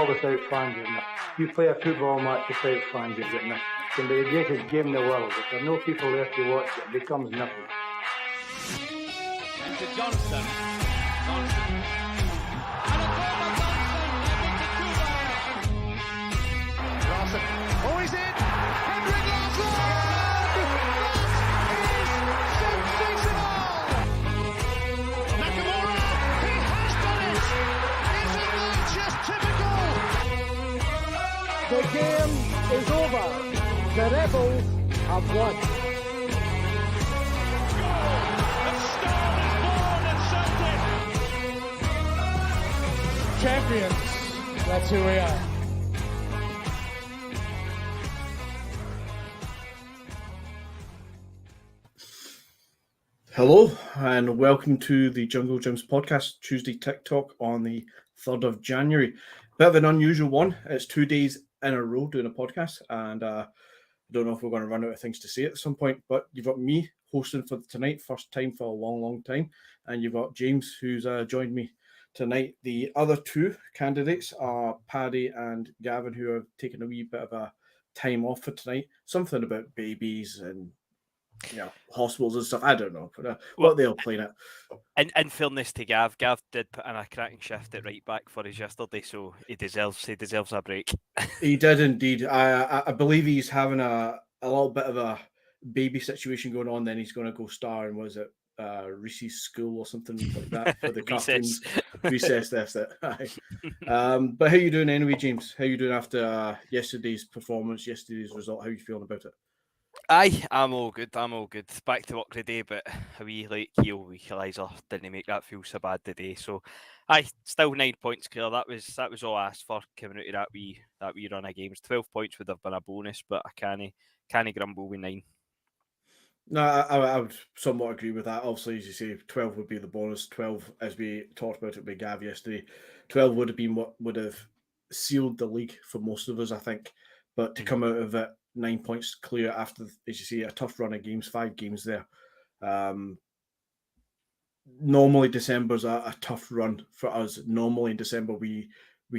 all without fans, isn't it? You play a football match without fans, you're getting it. It can be the greatest game in the world. If there are no people there to watch, it becomes nothing. To Johnson. Johnson. And a goal by Johnson. Larson. Oh, he's in. Henrik Larsson. That is sensational. Nakamura. He has done it. Isn't that just typical? The game is over. The Rebels have won. Champions, that's who we are. Hello and welcome to the Jungle Gyms podcast, Tuesday Tic Talk on the 3rd of January. Bit of an unusual one. It's 2 days in a row doing a podcast, and I don't know if we're going to run out of things to say at some point, but you've got me hosting for tonight, first time for a long time, and you've got James who's joined me tonight. The other two candidates are Paddy and Gavin, who have taken a wee bit of a time off for tonight. Something about babies and hospitals and stuff. I don't know, but what they'll play it. In fairness to Gav did put in a cracking shift at right back for us yesterday, so he deserves a break. He did indeed. I believe he's having a little bit of a baby situation going on. Then he's going to go star and was it Reese's School or something like that for the cartoons. Recess, that's it. But how you doing anyway, James? How you doing after yesterday's performance, yesterday's result? How you feeling about it? I'm all good. Back to work today, but a wee late keel equaliser didn't make that feel so bad today. So, still 9 points clear. That was all I asked for coming out of that wee run of games. 12 points would have been a bonus, but I can't grumble with 9. No, I would somewhat agree with that. Obviously, as you say, 12 would be the bonus. 12, as we talked about it with Gav yesterday, 12 would have been what would have sealed the league for most of us, I think. But to come out of it 9 points clear after, as you say, a tough run of games, 5 games there. Normally, December's a tough run for us. Normally in December, we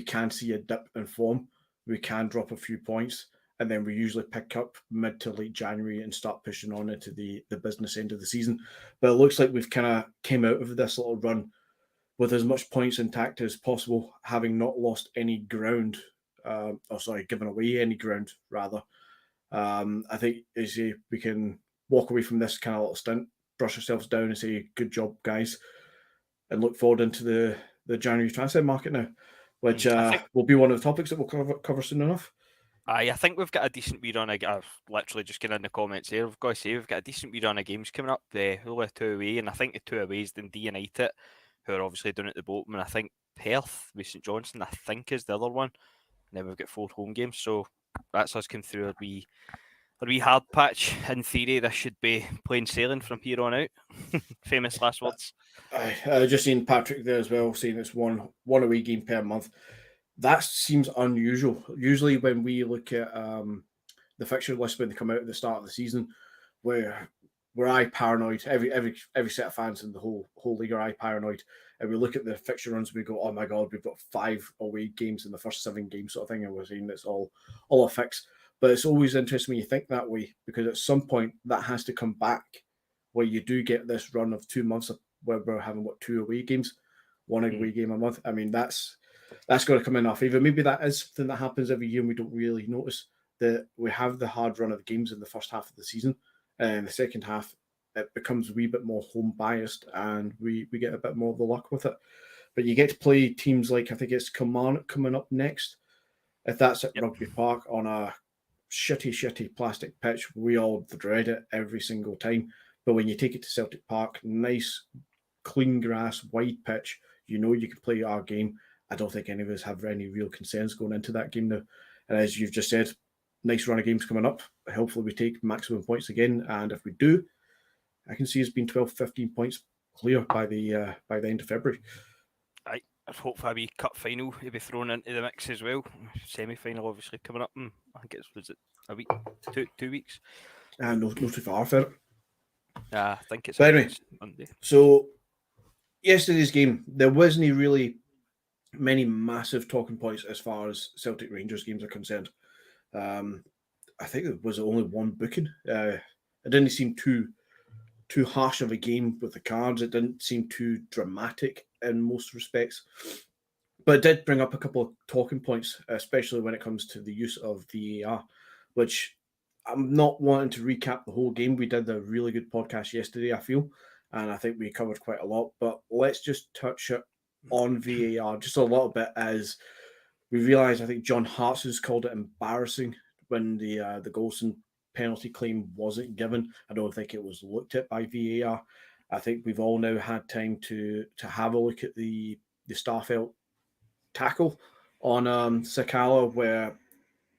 can see a dip in form. We can drop a few points. And then we usually pick up mid to late January and start pushing on into the business end of the season. But it looks like we've kind of came out of this little run with as much points intact as possible, having not lost any ground. Given away any ground, rather. I think as we can walk away from this kind of little stint, brush ourselves down and say, good job, guys, and look forward into the January transfer market now, which will be one of the topics that we'll cover soon enough. I think we've got a decent wee run. I've literally just getting in the comments here. I've got to say, we've got a decent wee run of games coming up. Only 2 away, and I think the 2 away is Dundee United, who are obviously down at the bottom, and I think Perth with St Johnstone, I think, is the other one. And then we've got 4 home games, so that's us come through a wee hard patch. In theory, this should be plain sailing from here on out. Famous last words. I just seen Patrick there as well, saying it's one away game per month. That seems unusual. Usually when we look at the fixture list when they come out at the start of the season, we're eye paranoid. Every set of fans in the whole league are eye paranoid. And we look at the fixture runs and we go, oh my God, we've got 5 away games in the first 7 games sort of thing. And we're saying it's all a fix. But it's always interesting when you think that way, because at some point that has to come back where you do get this run of 2 months where we're having 2 away games, 1 away game a month. I mean, that's got to come in our favour. Maybe that is something that happens every year and we don't really notice that we have the hard run of games in the first half of the season. And in the second half, it becomes a wee bit more home biased and we get a bit more of the luck with it. But you get to play teams like, I think it's Kilmarnock coming up next. If that's at Rugby Park on a shitty plastic pitch, we all dread it every single time. But when you take it to Celtic Park, nice, clean grass, wide pitch, you know you can play our game. I don't think any of us have any real concerns going into that game now. And as you've just said, nice run of games coming up. Hopefully we take maximum points again. And if we do, I can see it's been 12, 15 points clear by the end of February. I'd hope for a wee cup final to be thrown into the mix as well. Semi-final obviously coming up. I think was it a week, 2 weeks? No too far for it. I think it's anyway, Monday. So yesterday's game, there wasn't really many massive talking points as far as Celtic Rangers games are concerned. I think it was only one booking. It didn't seem too harsh of a game with the cards. It didn't seem too dramatic in most respects. But it did bring up a couple of talking points, especially when it comes to the use of VAR, which I'm not wanting to recap the whole game. We did a really good podcast yesterday, I feel, and I think we covered quite a lot. But let's just touch it on VAR just a little bit as we realise I think John Hart's has called it embarrassing when the Golson penalty claim wasn't given. I don't think it was looked at by VAR. I think we've all now had time to have a look at the Starfelt tackle on Sakala, where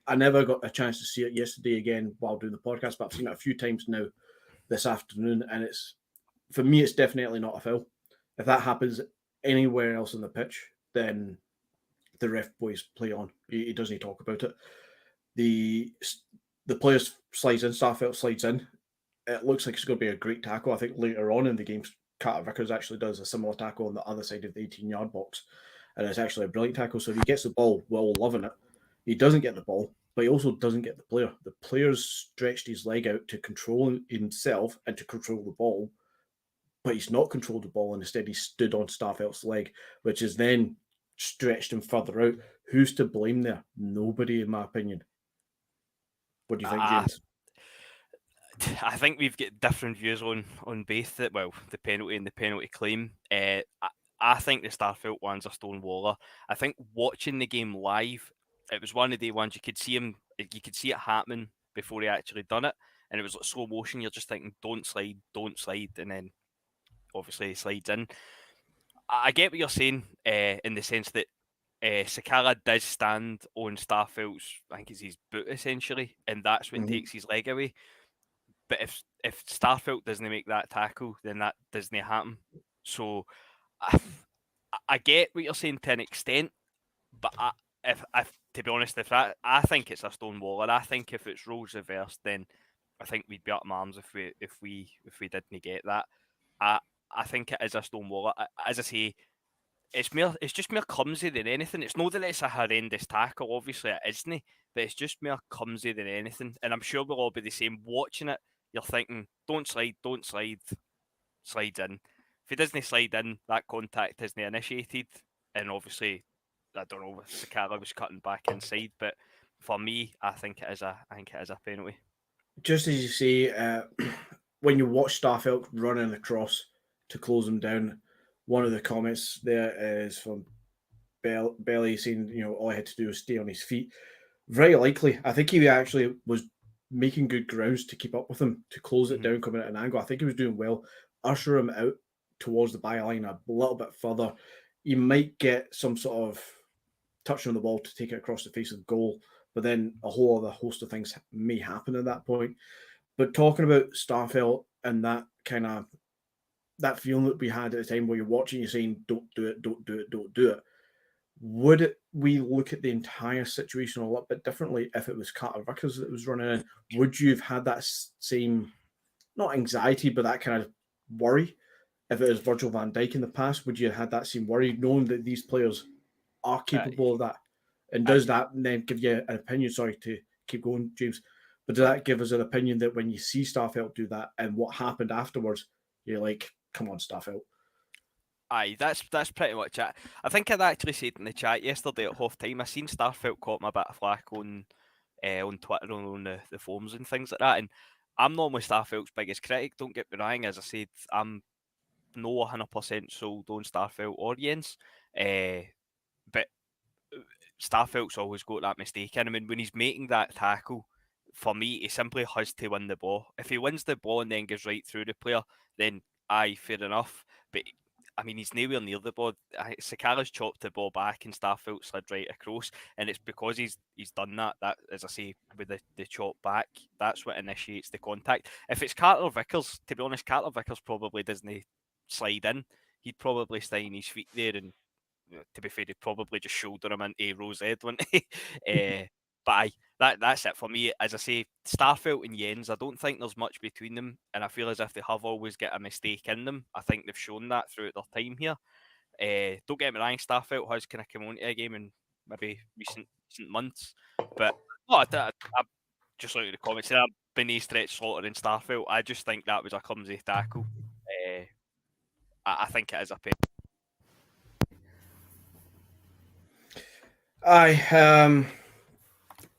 I never got a chance to see it yesterday again while doing the podcast, but I've seen it a few times now this afternoon, and it's for me, it's definitely not a foul. If that happens anywhere else on the pitch, then the ref boys play on. He doesn't talk about it. The players slides in, Starfelt slides in. It looks like it's going to be a great tackle. I think later on in the game, Carter Vickers actually does a similar tackle on the other side of the 18-yard box, and it's actually a brilliant tackle. So if he gets the ball, we're all loving it. He doesn't get the ball, but he also doesn't get the player. The player's stretched his leg out to control himself and to control the ball, but he's not controlled the ball, and instead he stood on Starfelt's leg, which is then stretched him further out. Who's to blame there? Nobody, in my opinion. What do you think, James? I think we've got different views on both the penalty and the penalty claim. I think the Starfelt one's a stonewaller. I think watching the game live, it was one of the ones you could see it happening before he actually done it, and it was like slow motion. You're just thinking, don't slide, and then obviously he slides in. I get what you're saying in the sense that Sakala does stand on Starfelt's, I think it's his boot essentially, and that's what takes his leg away. But if Starfelt doesn't make that tackle, then that doesn't happen. So I get what you're saying to an extent, but if to be honest, I think it's a stone wall, and I think if it's roles reversed, then I think we'd be up in arms if we didn't get that. I think it is a stone wall. As I say, it's just more clumsy than anything. It's not that it's a horrendous tackle, obviously it isn't, but it's just more clumsy than anything. And I'm sure we'll all be the same. Watching it, you're thinking, don't slide, slides in. If he doesn't slide in, that contact isn't initiated. And obviously, I don't know if Sakala was cutting back inside, but for me, I think it is a penalty. Just as you say, when you watch Starfelt running across to close him down, one of the comments there is from Belly saying, all he had to do was stay on his feet. Very likely. I think he actually was making good grounds to keep up with him, to close it down, coming at an angle. I think he was doing well. Usher him out towards the byline a little bit further. He might get some sort of touch on the ball to take it across the face of the goal, but then a whole other host of things may happen at that point. But talking about Starfelt and that kind of that feeling that we had at the time where you're watching, you're saying, don't do it, don't do it, don't do it. Would we look at the entire situation a little bit differently if it was Carter Vickers that was running in? Would you have had that same, not anxiety, but that kind of worry? If it was Virgil van Dijk in the past, would you have had that same worry, knowing that these players are capable of that? And does that then give you an opinion? Sorry to keep going, James, but does that give us an opinion that when you see Starfelt do that and what happened afterwards, you're like, come on, Starfelt? Aye, that's pretty much it. I think I'd actually said in the chat yesterday at half time, I seen Starfelt caught me a bit of flack on Twitter, on the forums and things like that. And I'm normally Starfelt's biggest critic, don't get me wrong. As I said, I'm no 100% sold on Starfelt or Jens. But Starfelt's always got that mistake in him. And when he's making that tackle, for me, he simply has to win the ball. If he wins the ball and then goes right through the player, then aye, fair enough. But I mean, he's nowhere near the ball. Sakala's chopped the ball back and Starfelt slid right across, and it's because he's done that. That, as I say, with the chop back, that's what initiates the contact. If it's Carter Vickers, to be honest, Carter Vickers probably doesn't slide in. He'd probably stay on his feet there, and to be fair, he'd probably just shoulder him into Rose Ed, wouldn't he? But aye, that's it for me. As I say, Starfelt and Jens, I don't think there's much between them, and I feel as if they have always got a mistake in them. I think they've shown that throughout their time here. Don't get me wrong, Starfelt has kind of come onto a game in maybe recent months, but no, I just looking at the comments there, Beneath Stretch Slaughter and Starfelt, I just think that was a clumsy tackle. I think it is a penalty.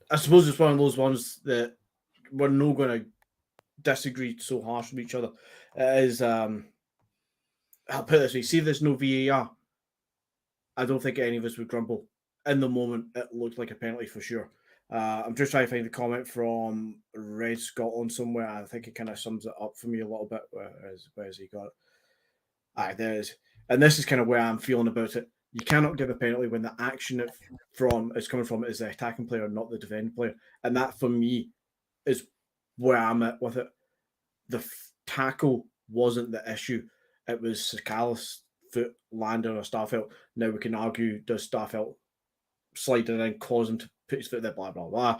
I suppose it's one of those ones that we're not going to disagree so harsh with each other. It is, I'll put it this way, see if there's no VAR, I don't think any of us would grumble. In the moment, it looked like a penalty for sure. I'm just trying to find the comment from Red Scotland somewhere. I think it kind of sums it up for me a little bit. Where's he got it? Aye, there it is. And this is kind of where I'm feeling about it. You cannot give a penalty when the action is coming from is the attacking player, not the defending player. And that, for me, is where I'm at with it. The tackle wasn't the issue. It was Sakala's foot landing on a Starfelt. Now we can argue, does Starfelt slide it in, cause him to put his foot there, blah, blah, blah.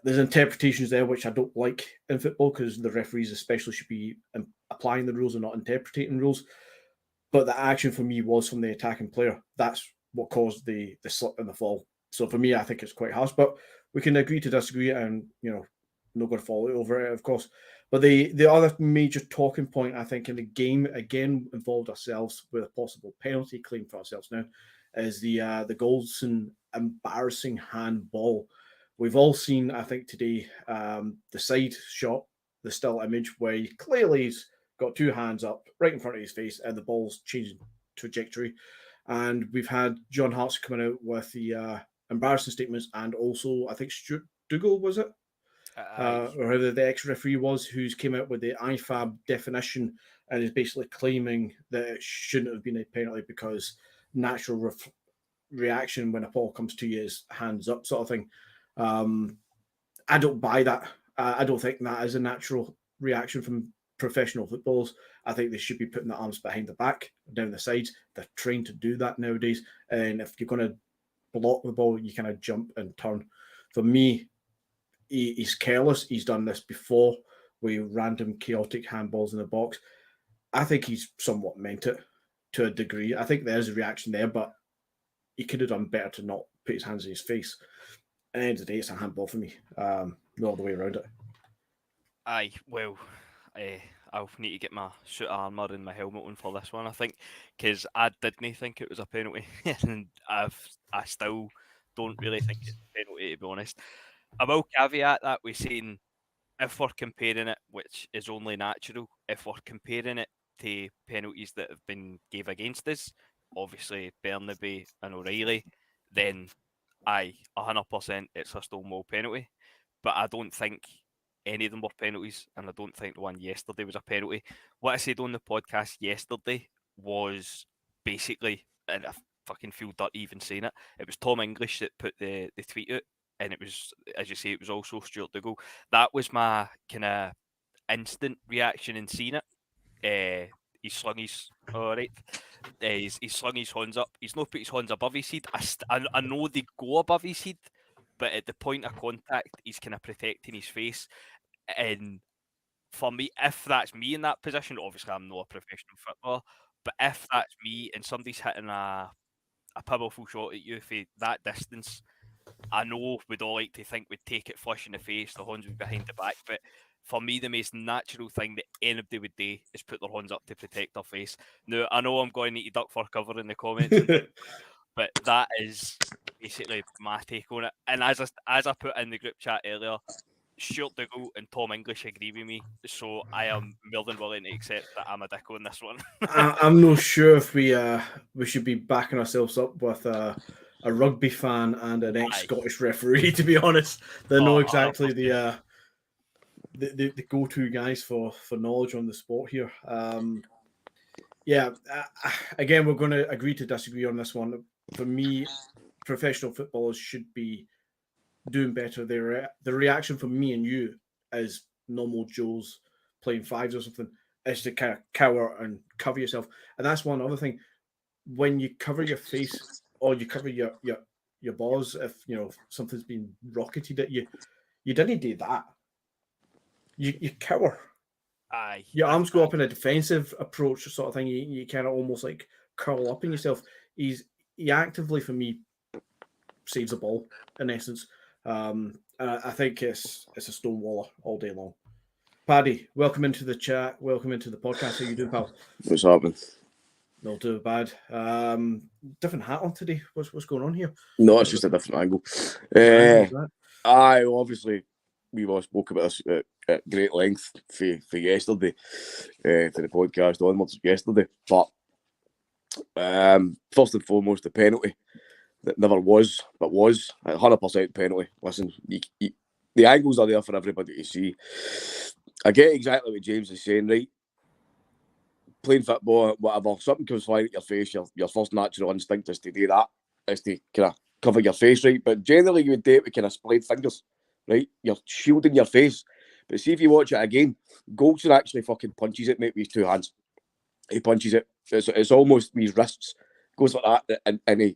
There's interpretations there which I don't like in football because the referees especially should be applying the rules and not interpreting rules. But the action for me was from the attacking player. That's what caused the slip and the fall. So for me, I think it's quite harsh. But we can agree to disagree and, not going to fall over it, of course. But the other major talking point, I think, in the game, again, involved ourselves with a possible penalty claim for ourselves now, is the Goldson embarrassing handball. We've all seen, I think, today, the side shot, the still image, where he clearly has got two hands up right in front of his face and the ball's changing trajectory. And we've had John Hart's coming out with the embarrassing statements, and also, I think, Stuart Dougal, was it? Or whoever the ex-referee was, who's came out with the IFAB definition and is basically claiming that it shouldn't have been a penalty because natural reaction when a ball comes to you is hands up sort of thing. I don't buy that. I don't think that is a natural reaction from professional footballers. I think they should be putting the arms behind the back, down the sides. They're trained to do that nowadays. And if you're going to block the ball, you kind of jump and turn. For me, he's careless. He's done this before with random chaotic handballs in the box. I think he's somewhat meant it to a degree. I think there's a reaction there, but he could have done better to not put his hands in his face. At the end of the day, it's a handball for me. Not all the way around it. Aye, well, I'll need to get my suit of armour and my helmet on for this one, I think, because I didn't think it was a penalty, and I still don't really think it's a penalty, to be honest. I will caveat that with saying, if we're comparing it, which is only natural, if we're comparing it to penalties that have been gave against us, obviously Bernaby and O'Reilly, then aye, 100% it's a Stonewall penalty. But I don't think any of them were penalties, and I don't think the one yesterday was a penalty. What I said on the podcast yesterday was basically, and I fucking feel dirty even saying it, it was Tom English that put the tweet out, and it was, as you say, it was also Stuart Dougal. That was my kind of instant reaction in seeing it. He slung his he's slung his hands up. He's not put his hands above his head. I know they go above his head, but at the point of contact, he's kind of protecting his face. And for me, if that's me in that position, obviously I'm not a professional footballer, but if that's me and somebody's hitting a powerful shot at you for that distance, I know we'd all like to think we'd take it flush in the face, the hands would be behind the back, but for me, the most natural thing that anybody would do is put their hands up to protect their face. Now, I know I'm going to need to duck for cover in the comments, but that is basically my take on it. And as I put in the group chat earlier, Stuart Dougal and Tom English agree with me, so I am more than willing to accept that I'm a dick on this one. I'm not sure if we should be backing ourselves up with a rugby fan and an ex-Scottish referee. To be honest, they're not exactly the go-to guys for knowledge on the sport here. Again, we're going to agree to disagree on this one. For me, professional footballers should be doing better. The reaction from me and you as normal Joes playing fives or something is to kind of cower and cover yourself. And that's one other thing. When you cover your face or you cover your balls, if something's been rocketed at you, you didn't do that. You cower. Aye. Your arms go up in a defensive approach sort of thing. You kind of almost like curl up in yourself. He actively, for me, saves the ball in essence. And I think it's a stonewaller all day long. Paddy, welcome into the chat. Welcome into the podcast. How you doing, pal? What's happening? Not too bad. Different hat on today. What's going on here? No, it's just a different angle. Obviously, we've all spoke about this at great length for yesterday, for the podcast onwards yesterday. But first and foremost, the penalty that never was, but was 100% penalty. Listen, the angles are there for everybody to see. I get exactly what James is saying, right? Playing football, whatever, something comes flying at your face, your first natural instinct is to do that, is to kind of cover your face, right? But generally, you would do it with kind of splayed fingers, right? You're shielding your face. But see, if you watch it again, Goldson actually fucking punches it, mate, with his two hands. He punches it. It's almost with his wrists. Goes like that, and he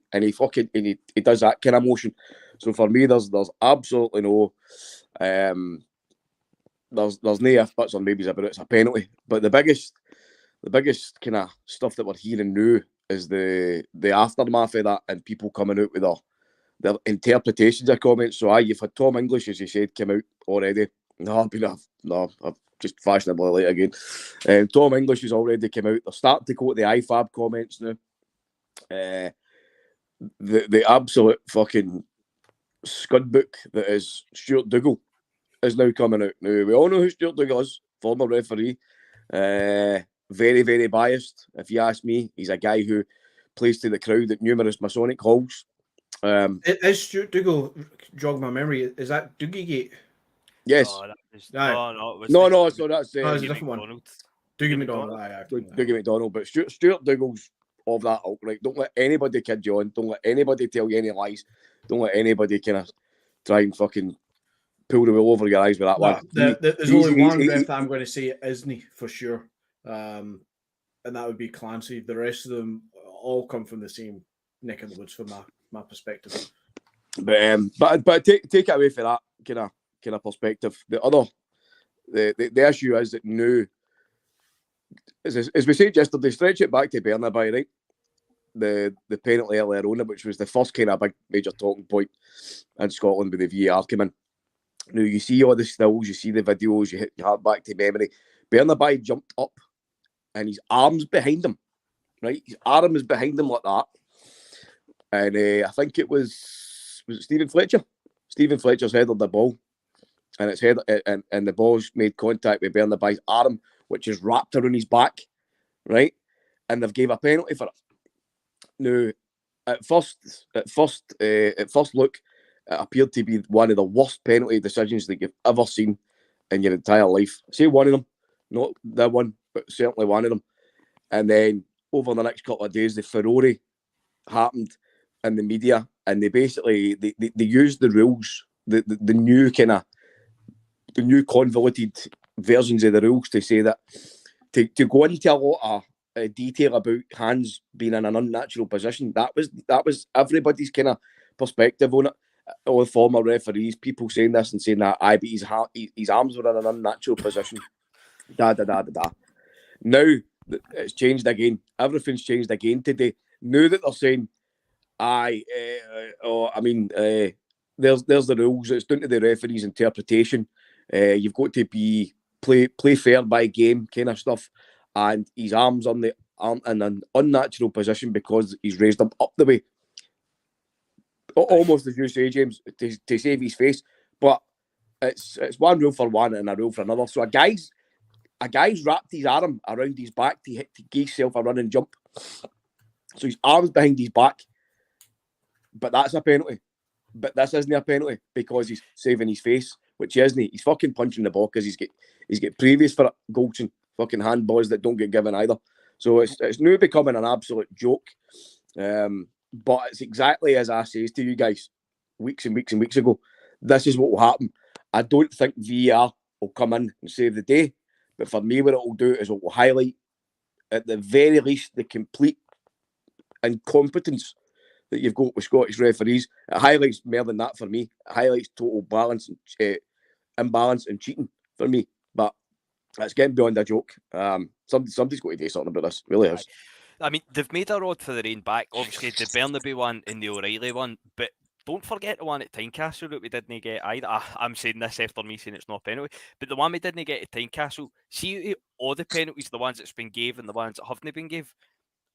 does that kind of motion. So for me, there's absolutely no there's no if buts or maybes about it. It's a penalty. But the biggest kind of stuff that we're hearing now is the aftermath of that and people coming out with their interpretations of comments. So you've had Tom English, as you said, come out already. I've just fashionably late again. Tom English has already come out. They're starting to quote the IFAB comments now. The absolute fucking scud book that is Stuart Dougal is now coming out. Now, we all know who Stuart Dougal is, former referee. Very, very biased, if you ask me. He's a guy who plays to the crowd at numerous Masonic halls. Is Stuart Dougal, jog my memory, is that Dougie-gate? Yes. Oh, No, so that's a different one. Dougie McDonald. Dougie McDonald. But Stuart Dougal's of that ilk, right? Don't let anybody kid you on. Don't let anybody tell you any lies. Don't let anybody kind of try and fucking pull the wool over your eyes with that one. There's only one ref that I'm going to say isn't for sure. And that would be Clancy. The rest of them all come from the same neck of the woods from my perspective. But take it away from that kind of perspective. The issue is that now, as we said yesterday, stretch it back to Bernabei, right? The penalty earlier on, which was the first kind of big major talking point in Scotland with the VAR came in. Now you see all the stills, you see the videos, you hit your heart back to memory. Bernabei jumped up and his arm's behind him, right? His arm is behind him like that. And I think it was it Stephen Fletcher? Stephen Fletcher's headed the ball. And it's and the ball's made contact with Bernabei's arm, which is wrapped around his back, right? And they've gave a penalty for it. Now, at first look, it appeared to be one of the worst penalty decisions that you've ever seen in your entire life. Say one of them, not that one, but certainly one of them. And then over the next couple of days, the furore happened in the media, and they basically they used the rules, the new kind of the new convoluted versions of the rules to say that to go into a lot of detail about hands being in an unnatural position. That was everybody's kind of perspective on it. All the former referees, people saying this and saying that, but his arms were in an unnatural position. Now it's changed again. Everything's changed again today. Now that they're saying, there's the rules. It's down to the referee's interpretation. You've got to play fair by game kind of stuff, and his arms in an unnatural position because he's raised them up the way, almost as you say, James, to save his face. But it's one rule for one and a rule for another. So a guy's wrapped his arm around his back to give himself a run and jump. So his arm's behind his back, but that's a penalty. But this isn't a penalty because he's saving his face, which he isn't. He's fucking punching the ball because he's get previous for it. Goldson, fucking handballs that don't get given either. So it's now becoming an absolute joke. But it's exactly as I says to you guys weeks and weeks and weeks ago. This is what will happen. I don't think VAR will come in and save the day. But for me, what it will do is it will highlight, at the very least, the complete incompetence that you've got with Scottish referees. It highlights more than that for me. It highlights total balance and imbalance and cheating for me. But it's getting beyond a joke. Somebody's got to do something about this. It really is. I mean, they've made a rod for the rain back. Obviously, the Bernabeu one and the O'Reilly one, but don't forget the one at Tynecastle that we didn't get either. I'm saying this after me saying it's not a penalty, but the one we didn't get at Tynecastle, see all the penalties, the ones that's been gave and the ones that haven't been gave.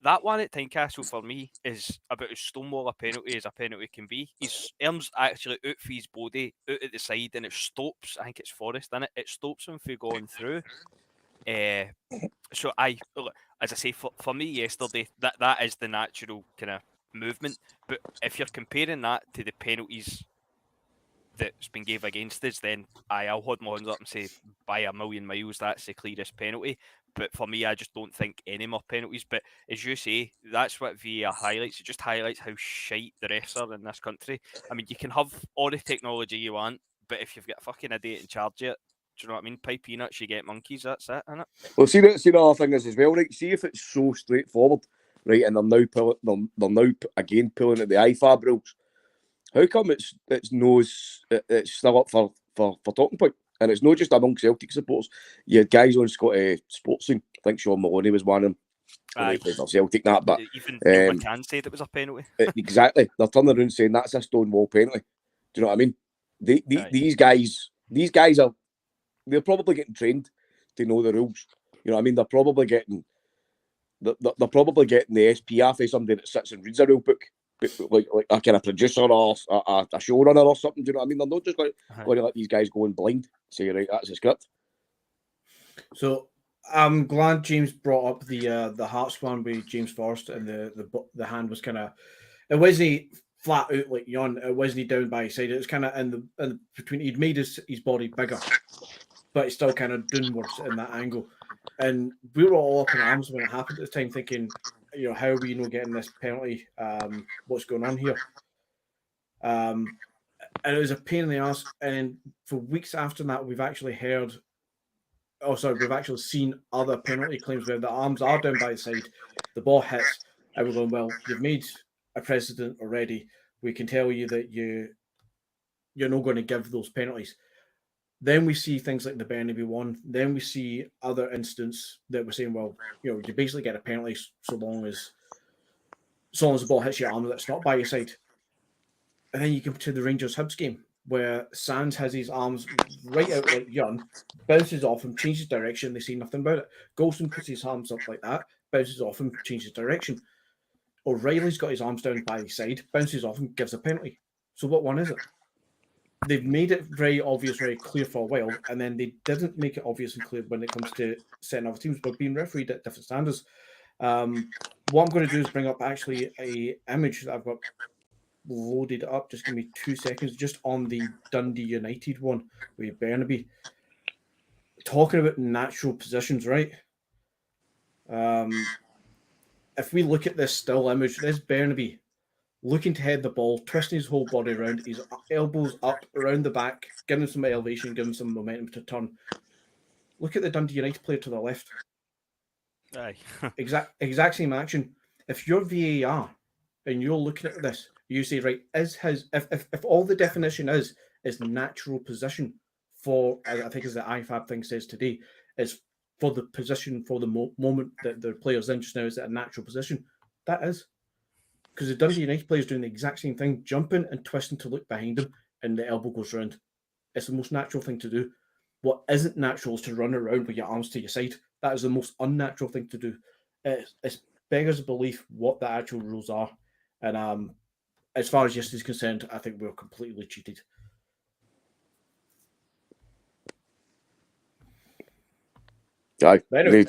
That one at Tynecastle for me is about as stonewall a penalty as a penalty can be. His arms actually out for his body, out at the side, and it stops. I think it's Forrest, in it. It stops him from going through. So look, as I say, for me yesterday, that is the natural kind of movement. But if you're comparing that to the penalties that's been gave against us, then I'll hold my hands up and say by a million miles that's the clearest penalty. But for me, I just don't think any more penalties. But as you say, that's what VAR highlights. It just highlights how shite the refs are in this country. I mean, you can have all the technology you want, but if you've got a fucking idiot in charge of it, do you know what I mean? Pay peanuts, you get monkeys. That's it, isn't it? Well, see the other thing is as well, right? See if it's so straightforward, right? And they're now again pulling at the IFAB rules. How come it's still up for talking point? And it's not just among Celtic supporters. You had guys on Sports Scene. I think Sean Maloney was one of them. Aye. For Celtic, that, but even Neil McCann said it was a penalty. Exactly. They're turning around saying that's a stonewall penalty. Do you know what I mean? These guys they're probably getting trained to know the rules. You know what I mean? They're probably getting the SPF of somebody that sits and reads a rule book, like a kind of producer or a showrunner or something. Do you know what I mean? They're not just going to let these guys go in blind. Say, right, that's the script. So I'm glad James brought up the Hearts one with James Forrest, and the hand was kind of, it wasn't flat out like yawn. It wasn't down by his side. It was kind of in between. He'd made his body bigger, but it's still kind of downwards in that angle. And we were all up in arms when it happened at the time, thinking, how are we not getting this penalty? What's going on here? And it was a pain in the ass. And for weeks after that, we've actually seen other penalty claims where the arms are down by the side, the ball hits, and we're going, well, you've made a precedent already. We can tell you that you're not going to give those penalties. Then we see things like the Bernabeu one. Then we see other instances that we're saying, well, you basically get a penalty so long as the ball hits your arm, that's not by your side. And then you come to the Rangers Hibs game where Sands has his arms right out like Young, bounces off him, changes direction. They see nothing about it. Golson puts his arms up like that, bounces off him, changes direction. O'Reilly's got his arms down by his side, bounces off him, gives a penalty. So what one is it? They've made it very obvious, very clear for a while, and then they didn't make it obvious and clear when it comes to setting other teams, but being refereed at different standards. What I'm going to do is bring up actually a image that I've got loaded up. Just give me 2 seconds, just on the Dundee United one with Bernabeu. Talking about natural positions, right? If we look at this still image, there's Bernabeu looking to head the ball, twisting his whole body around, his elbows up around the back, giving him some elevation, giving him some momentum to turn. Look at the Dundee United player to the left. Aye. exact same action. If you're VAR and you're looking at this, you say, right, if all the definition is natural position for, I think as the IFAB thing says today, is for the position for the moment that the player's in just now is at a natural position. That is. Because the Dundee United player is doing the exact same thing, jumping and twisting to look behind him, and the elbow goes round. It's the most natural thing to do. What isn't natural is to run around with your arms to your side. That is the most unnatural thing to do. It's beggars belief what the actual rules are. And as far as yesterday's concerned, I think we're completely cheated. Aye. Anyway,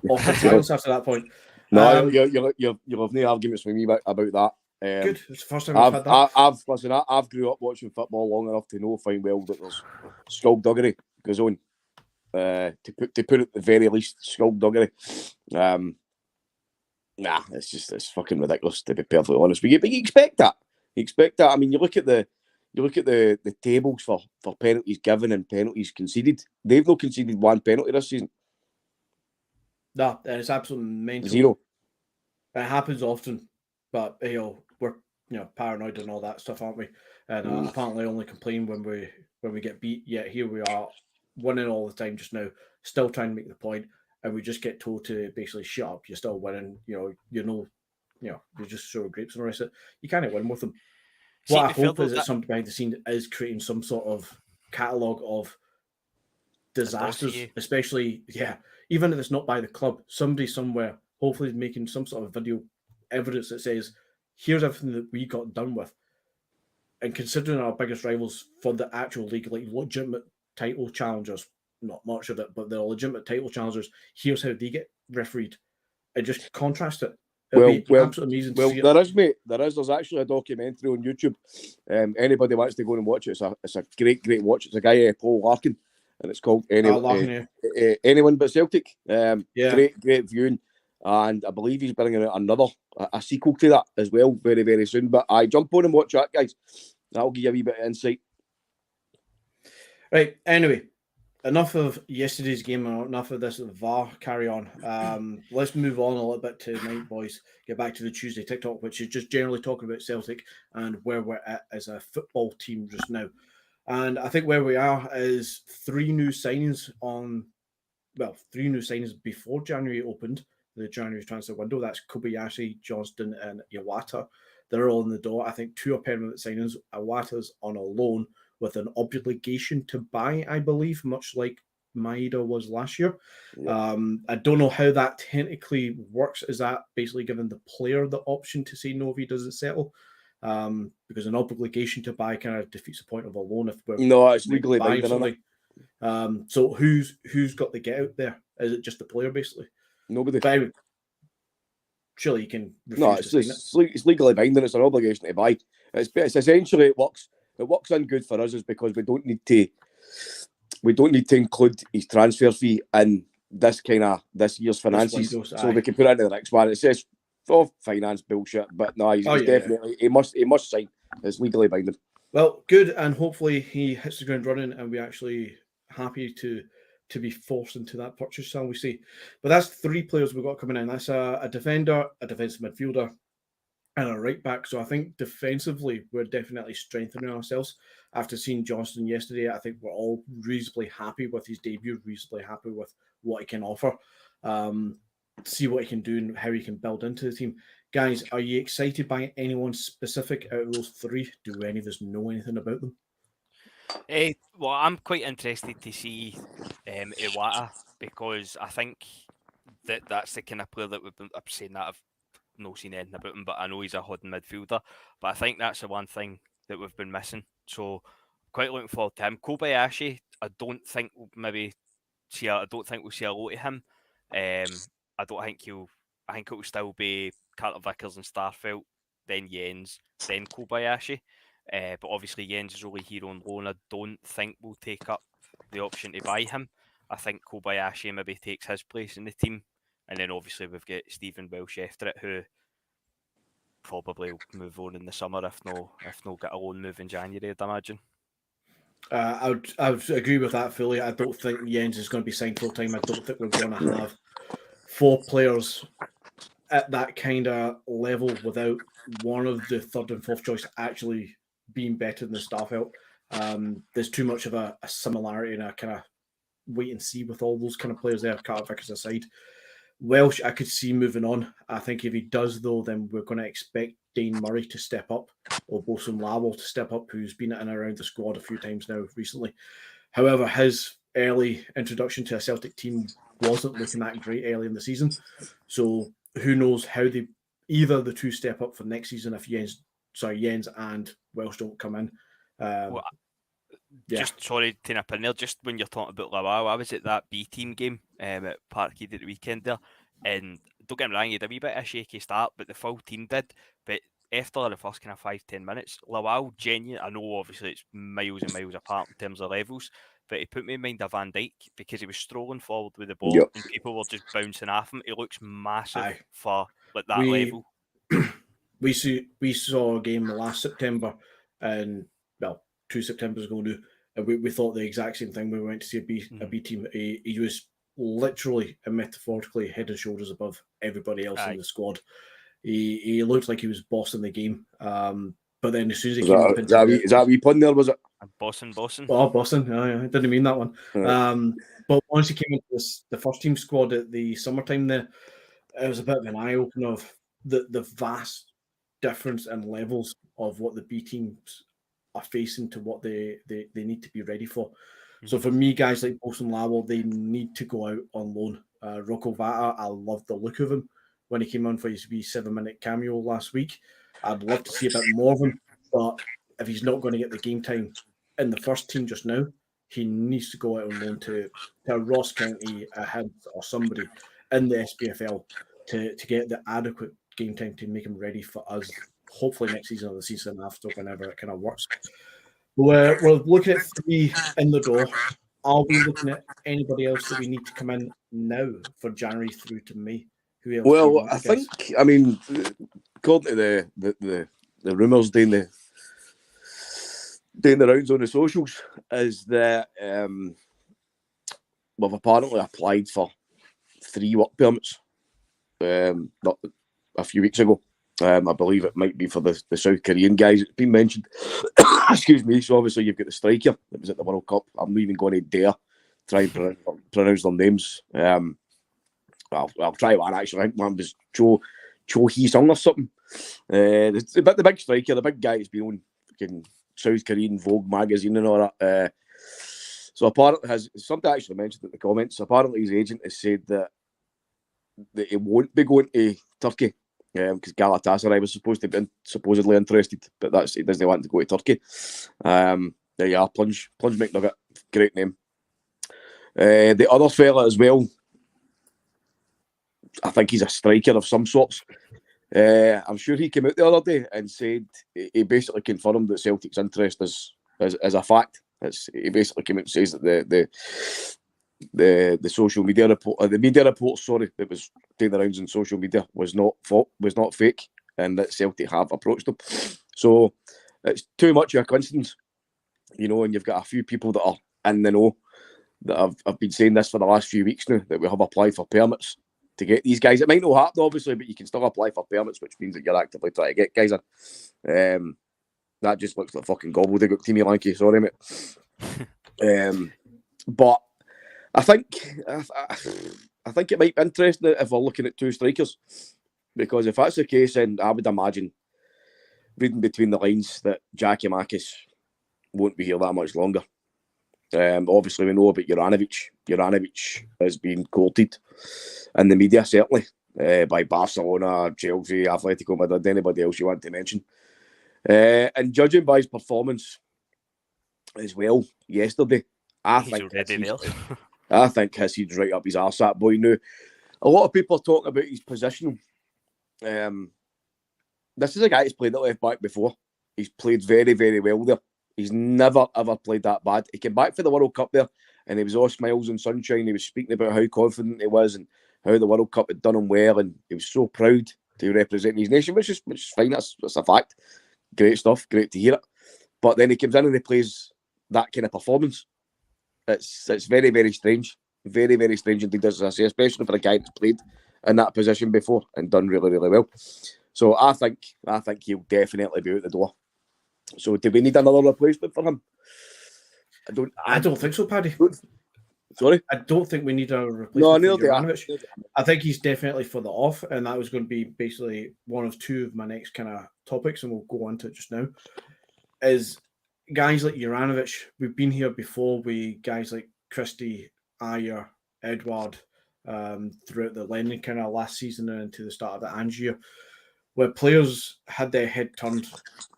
off silence after that point. No, you'll have no arguments with me about that. Good. It's the first time I've had that. I've grew up watching football long enough to know fine well that there's skullduggery goes on. To put at the very least, skullduggery. It's fucking ridiculous, to be perfectly honest. But you expect that. I mean, you look at the tables for penalties given and penalties conceded. They've not conceded one penalty this season. No, and it's absolutely mental. Zero. It happens often, but we're paranoid and all that stuff, aren't we? And apparently only complain when we get beat. Yet here we are, winning all the time just now, still trying to make the point. and we just get told to basically shut up. You're still winning. You're just sour grapes and the rest of it. You can't win with them. What I hope is that somebody behind the scenes is creating some sort of catalogue of disasters, especially, even if it's not by the club, somebody somewhere, hopefully making some sort of video evidence that says, here's everything that we got done with. And considering our biggest rivals for the actual league, like legitimate title challengers, not much of it, but they're legitimate title challengers, here's how they get refereed. And just contrast it. It'll be absolutely amazing to see there is, mate. There's actually a documentary on YouTube. Anybody wants to go and watch it, it's a great watch. It's a guy, Paul Larkin, and it's called Anyone But Celtic. Great viewing. And I believe he's bringing out another a sequel to that as well very, very soon. But I jump on and watch that, guys. That'll give you a wee bit of insight. Right, anyway, enough of yesterday's game and enough of this VAR carry on. Let's move on a little bit tonight, boys. Get back to the Tuesday Tic Talk, which is just generally talking about Celtic and where we're at as a football team just now. And I think where we are is three new signings before January opened, the January transfer window. That's Kobayashi, Johnston, and Iwata. They're all in the door. I think two are permanent signings. Iwata's on a loan with an obligation to buy, I believe, much like Maeda was last year. Yeah. I don't know how that technically works. Is that basically giving the player the option to say no if he doesn't settle? Because an obligation to buy kind of defeats the point of a loan if we're it's legally binding. So who's got the get out there? Is it just the player basically? Nobody. But surely you can refuse it's legally binding. It's an obligation to buy. It's essentially it works in good for us is because we don't need to include his transfer fee in this year's finances, so we can put it into the next one. It says for finance bullshit, but no, he's definitely he must sign. It's legally binding. Well, good, and hopefully he hits the ground running, and we're actually happy to be forced into that purchase, shall we say. But that's three players we've got coming in. That's a defender, a defensive midfielder, and a right back. So I think defensively, we're definitely strengthening ourselves. After seeing Johnston yesterday, I think we're all reasonably happy with his debut, reasonably happy with what he can offer. See what he can do and how he can build into the team. Guys, are you excited by anyone specific out of those three? Do any of us know anything about them? Well, I'm quite interested to see Iwata, because I think that's the kind of player that we've been. I'm saying that I've not seen anything about him, but I know he's a holding midfielder. But I think that's the one thing that we've been missing. So quite looking forward to him. Kobayashi, I don't think we'll see a lot of him. I think it will still be Carter Vickers and Starfelt, then Jens, then Kobayashi. But obviously Jens is only here on loan. I don't think we'll take up the option to buy him. I think Kobayashi maybe takes his place in the team. And then obviously we've got Stephen Welsh after it, who probably will move on in the summer if no get a loan move in January, I'd imagine. I would agree with that fully. I don't think Jens is going to be signed full time. I don't think we're going to have four players at that kind of level without one of the third and fourth choice actually being better than the Starfelt. There's too much of a similarity and a kind of wait and see with all those kind of players there, Carter Vickers aside. Welsh, I could see moving on. I think if he does, though, then we're going to expect Dane Murray to step up, or Bosun Lawal to step up, who's been in and around the squad a few times now recently. However, his early introduction to a Celtic team wasn't looking that great early in the season. So who knows how either the two step up for next season if Jens and Welsh don't come in. Just sorry to nip in there, just when you're talking about Lawal, I was at that B team game at Parkhead at the weekend there, and don't get me wrong, he had a wee bit of a shaky start, but the full team did. But after the first kind of 5-10 minutes, Lawal genuinely, I know obviously it's miles and miles apart in terms of levels, but he put me in mind of Van Dijk because he was strolling forward with the ball and people were just bouncing off him. He looks massive for like that level. We saw a game last September, and 2 Septembers ago now, and we thought the exact same thing. We went to see a B team. He was literally and metaphorically head and shoulders above everybody else in the squad. He looked like he was bossing the game. But then as soon as he came up into is that a wee pun there, was it? Boston. Oh, Boston. Yeah, I didn't mean that one. Right. But once he came into the first team squad at the summertime there, it was a bit of an eye-opener of the vast difference in levels of what the B teams are facing to what they need to be ready for. So for me, guys like Bolson Lawal, they need to go out on loan. Rocco Vata, I loved the look of him when he came on for his wee 7-minute cameo last week. I'd love to see a bit more of him, but if he's not going to get the game time in the first team just now, he needs to go out on loan to Ross County, a Hibs, or somebody in the SPFL to get the adequate game time to make him ready for us, hopefully next season or the season after, whenever it kind of works. We're looking at 3 in the door. Are we looking at anybody else that we need to come in now for January through to May? Who else do you Well, want, I guys? think, I mean, according to the rumours doing the rounds on the socials, is that we've apparently applied for 3 work permits not a few weeks ago. I believe it might be for the South Korean guys. It's been mentioned. Excuse me. So obviously you've got the striker that was at the World Cup. I'm not even going to dare try and pronounce their names. I'll try one actually. I think one was Cho Hee Sung or something. The big striker, the big guy that's been on fucking South Korean Vogue magazine and all that. So apparently something actually mentioned in the comments. Apparently his agent has said that he won't be going to Turkey because Galatasaray was supposedly interested, but he doesn't want to go to Turkey. There you are, Plunge McNugget, great name. The other fella as well, I think he's a striker of some sorts. I'm sure he came out the other day and said he basically confirmed that Celtic's interest is a fact. He basically came out and says that the social media report, the media report, that was doing the rounds on social media was not fake, and that Celtic have approached him. So it's too much of a coincidence, and you've got a few people that are in the know that have been saying this for the last few weeks now, that we have applied for permits to get these guys. It might not happen, obviously, but you can still apply for permits, which means that you're actively trying to get guys in. That just looks like fucking gobbledygook to me, Lanky. Sorry, mate. But I think it might be interesting if we're looking at 2 strikers, because if that's the case, then I would imagine, reading between the lines, that Jackie Makis won't be here that much longer. Obviously, we know about Juranovic. Juranovic has been courted in the media, certainly, by Barcelona, Chelsea, Atletico Madrid, anybody else you want to mention. And judging by his performance as well yesterday, I think he's right up his arse, that boy. Now, a lot of people are talking about his position. This is a guy who's played at left back before. He's played very, very well there. He's never, ever played that bad. He came back for the World Cup there, and he was all smiles and sunshine. He was speaking about how confident he was and how the World Cup had done him well, and he was so proud to represent his nation, which is fine. That's a fact. Great stuff. Great to hear it. But then he comes in and he plays that kind of performance. It's very, very strange. Very, very strange indeed, as I say, especially for a guy that's played in that position before and done really, really well. So I think he'll definitely be out the door. So do we need another replacement for him? I don't think so, Paddy. Sorry? I don't think we need a replacement for Juranovic. I think he's definitely for the off, and that was going to be basically one of 2 of my next kind of topics, and we'll go on to it just now, is guys like Juranovic. We've been here before with guys like Christie, Ayer, Edward, throughout the Lennon kind of last season and into the start of the Angier, where players had their head turned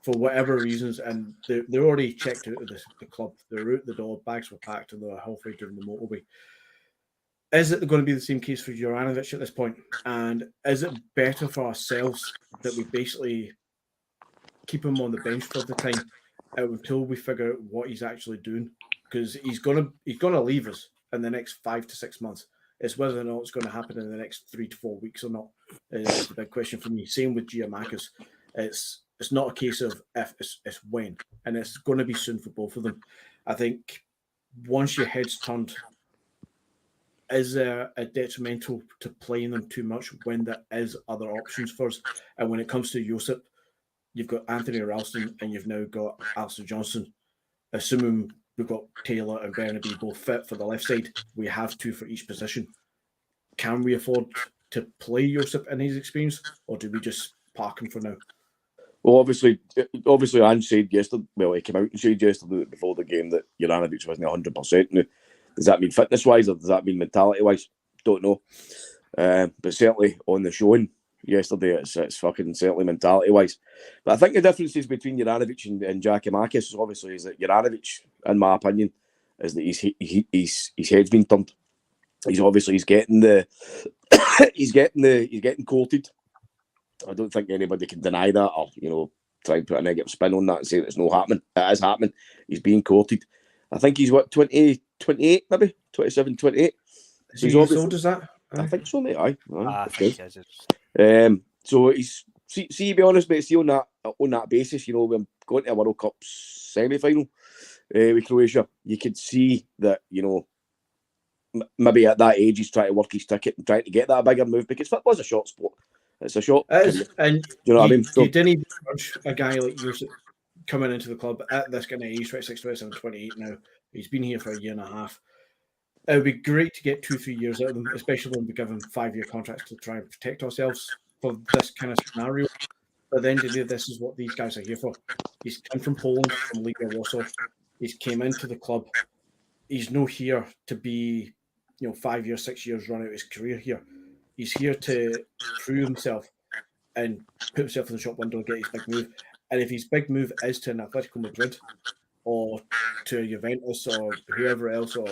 for whatever reasons, and they're already checked out of the club. They're out the door, bags were packed, and they were halfway down the motorway. Is it going to be the same case for Juranovic at this point? And is it better for ourselves that we basically keep him on the bench for the time until we figure out what he's actually doing? Because he's gonna leave us in the next 5 to 6 months. It's whether or not it's going to happen in the next 3 to 4 weeks or not is the big question for me. Same with Giamakis. It's not a case of if, it's when. And it's going to be soon for both of them. I think once your head's turned, is there a detrimental to playing them too much when there is other options for us? And when it comes to Josip, you've got Anthony Ralston and you've now got Alistair Johnson. assuming we've got Taylor and Bernabe both fit for the left side, we have 2 for each position. Can we afford to play Josip in his experience, or do we just park him for now? Well, obviously, Ange said yesterday. Well, he came out and said yesterday before the game that Juranovic wasn't 100%. Now, does that mean fitness-wise, or does that mean mentality-wise? Don't know. But certainly on the showing yesterday, it's fucking certainly mentality-wise. But I think the differences between Juranovic and Giakoumakis obviously is that Juranovic, in my opinion, is that his head's been turned. He's getting the he's getting courted. I don't think anybody can deny that, or try and put a negative spin on that and say that it's not happening. It is happening. He's being courted. I think he's 28 maybe 27, 28. So he's old as that? I think so, mate. Aye. I think he is. So he's to be honest, mate. See on that basis, we're going to a World Cup semi-final with Croatia. You could see that maybe at that age he's trying to work his ticket and trying to get that bigger move, because football's a short sport. It's a short. And you know what I mean? So, you didn't judge a guy like Josip coming into the club at this kind of age, 26, 27, 28 now. He's been here for a year and a half. It would be great to get 2-3 years out of them, especially when we give them 5-year contracts to try and protect ourselves for this kind of scenario. But at the end of the day, this is what these guys are here for. He's come from Poland, from Liga Warsaw. He's came into the club. He's not here to be, 5 years, 6 years run out his career here. He's here to prove himself and put himself in the shop window and get his big move. And if his big move is to an Atletico Madrid or to Juventus or whoever else, or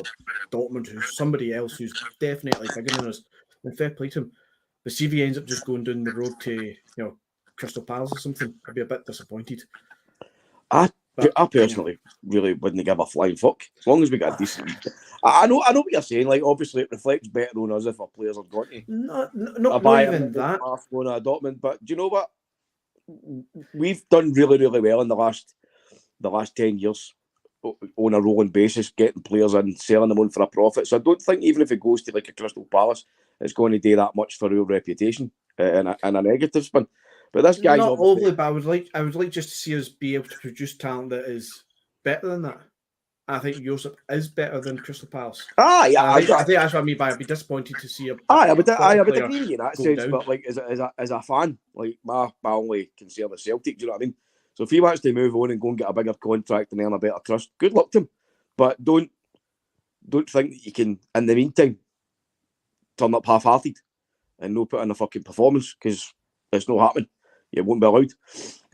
Dortmund, who's somebody else who's definitely bigger than us, then fair play to him. But see if he ends up just going down the road to, Crystal Palace or something, I'd be a bit disappointed. I personally really wouldn't give a flying fuck, as long as we get a decent. I know what you're saying. Like, obviously, it reflects better on us if our players are going to. Not even that. Barcelona, Dortmund, but do you know what? We've done really, really well in the last 10 years on a rolling basis, getting players in, selling them on for a profit. So I don't think even if it goes to like a Crystal Palace, it's going to do that much for your reputation in a negative spin. But this guy's not overly, but I would like just to see us be able to produce talent that is better than that. I think Josip is better than Crystal Palace. I think that's what I mean by I'd be disappointed to see I would agree with you in that sense, down. But like as a fan, like my only concern is Celtic, do you know what I mean? So if he wants to move on and go and get a bigger contract and earn a better trust, good luck to him. But don't think that you can, in the meantime, turn up half-hearted and no put in a fucking performance, because it's not happening. It won't be allowed.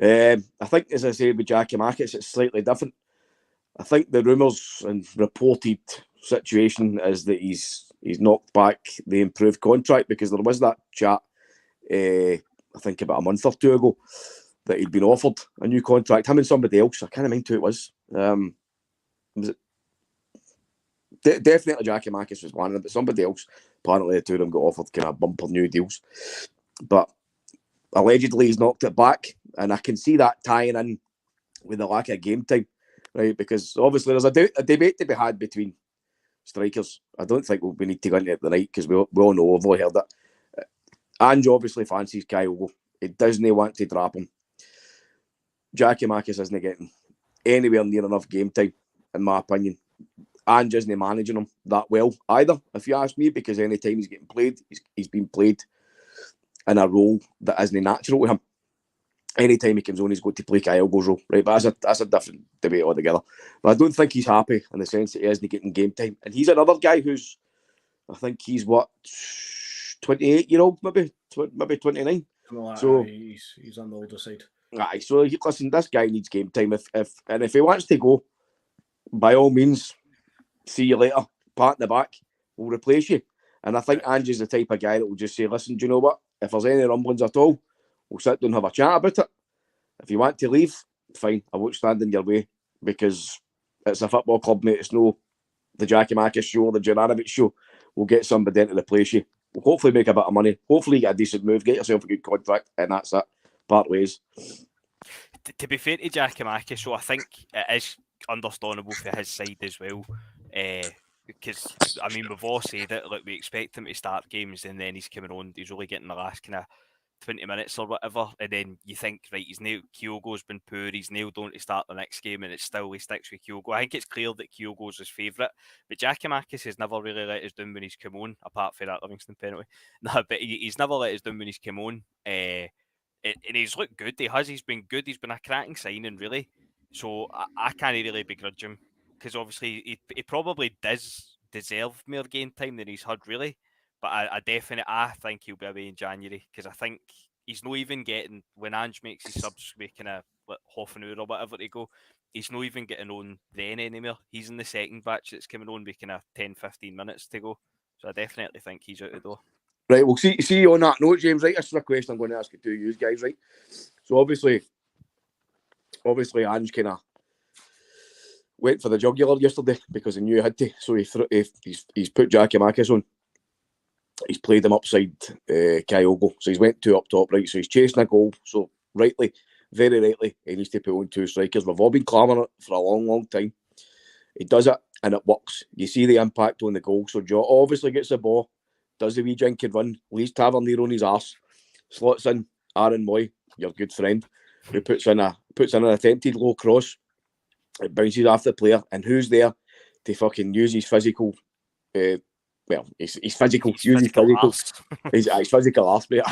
I think, as I said, with Giakoumakis, it's slightly different. I think the rumours and reported situation is that he's knocked back the improved contract, because there was that chat, I think about a month or two ago, that he'd been offered a new contract. Him and somebody else. I can't remember who it was. Was it? Definitely Giakoumakis was one of them, but somebody else. Apparently the two of them got offered kind of bumper new deals. But allegedly he's knocked it back, and I can see that tying in with the lack of game time, right? Because obviously there's a debate to be had between strikers. I don't think we need to go into it tonight, because we all know, we've all heard it. Ange obviously fancies Kyle. He doesn't want to drop him. Giakoumakis isn't getting anywhere near enough game time, in my opinion. Ange isn't managing him that well either, if you ask me, because any time he's getting played, he's been played in a role that isn't natural to him. Anytime he comes on, he's got to play Kyogo's role, right? But that's a different debate altogether. But I don't think he's happy in the sense that he isn't getting game time. And he's another guy who's, I think he's 28-year-old, maybe 29. Well, so he's on the older side. Aye, so listen, this guy needs game time. If he wants to go, by all means, see you later, pat in the back, we'll replace you. And I think Ange's the type of guy that will just say, listen, do you know what? If there's any rumblings at all, we'll sit down and have a chat about it. If you want to leave, fine, I won't stand in your way, because it's a football club, mate. It's no the Giakoumakis show, the Juranovic show. We'll get somebody in to replace you. We'll hopefully make a bit of money. Hopefully get a decent move, get yourself a good contract, and that's it. Part ways. To be fair to Giakoumakis, so I think it is understandable for his side as well. Because, I mean, we've all said it, like, we expect him to start games, and then he's coming on, he's only getting the last kind of 20 minutes or whatever, and then you think, right, Kyogo's been poor, he's nailed on to start the next game, and it's still he sticks with Kyogo. I think it's clear that Kyogo's his favourite, but Giakoumakis has never really let us down when he's come on, apart from that Livingston penalty. No, but he's never let us down when he's come on, and he's looked good. He's been good. He's been a cracking signing, really. So I can't really begrudge him, because obviously he probably does deserve more game time than he's had, really. But I think he'll be away in January, because I think he's not even getting, when Ange makes his subs with kind of like half an hour or whatever to go, he's not even getting on then anymore. He's in the second batch that's coming on with kind of 10-15 minutes to go. So I definitely think he's out the door. Right, well, see on that note, James, right, this is a question I'm going to ask it to you guys, right? So obviously Ange kind of went for the jugular yesterday because he knew he had to. So he's put Giakoumakis on. He's played him upside Kyogo. So he's went 2 up top, right? So he's chasing a goal. So rightly, very rightly, he needs to put on 2 strikers. We've all been clamouring it for a long, long time. He does it and it works. You see the impact on the goal. So Joe obviously gets the ball, does the wee drink and run, leaves Tavernier on his arse, slots in Aaron Moy, your good friend, who puts in an attempted low cross. It bounces off the player, and who's there to fucking use his physical? He's physical. He's physical arse, mate.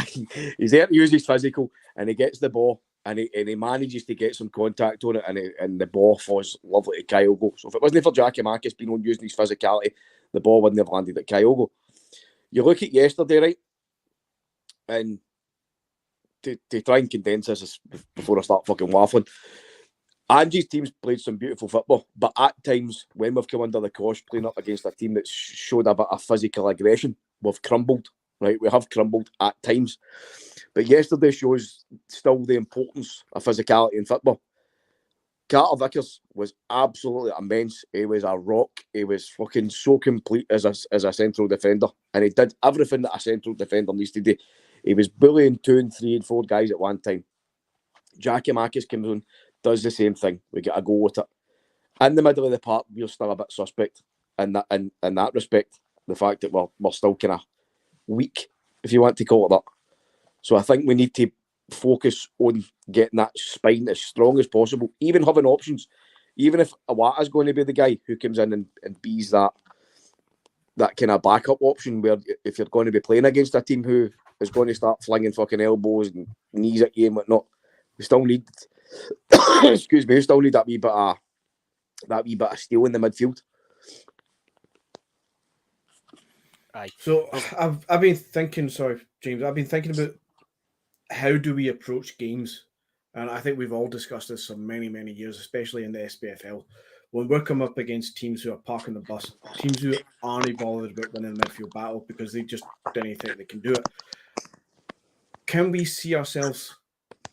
He's there to use his physical, and he gets the ball, and he manages to get some contact on it, and the ball falls lovely to Kyogo. So if it wasn't for Giakoumakis being on using his physicality, the ball wouldn't have landed at Kyogo. You look at yesterday, right, and to try and condense this before I start fucking waffling, Angie's team's played some beautiful football, but at times when we've come under the cosh playing up against a team that showed a bit of physical aggression, we've crumbled, right? We have crumbled at times. But yesterday shows still the importance of physicality in football. Carter Vickers was absolutely immense. He was a rock. He was fucking so complete as a central defender. And he did everything that a central defender needs to do. He was bullying 2 and 3 and 4 guys at one time. Giakoumakis comes on, does the same thing. We get a go with it. In the middle of the park, we're still a bit suspect in that respect. The fact that we're still kind of weak, if you want to call it that. So I think we need to focus on getting that spine as strong as possible, even having options. Even if Awata's going to be the guy who comes in and bees that kind of backup option, where if you're going to be playing against a team who is going to start flinging fucking elbows and knees at you and whatnot, we still need excuse me, we still need that wee bit of steel in the midfield. Aye. So I've been thinking, sorry, James, I've been thinking about how do we approach games, and I think we've all discussed this for many, many years, especially in the SPFL. When we're coming up against teams who are parking the bus, teams who aren't bothered about winning the midfield battle because they just don't think they can do it, can we see ourselves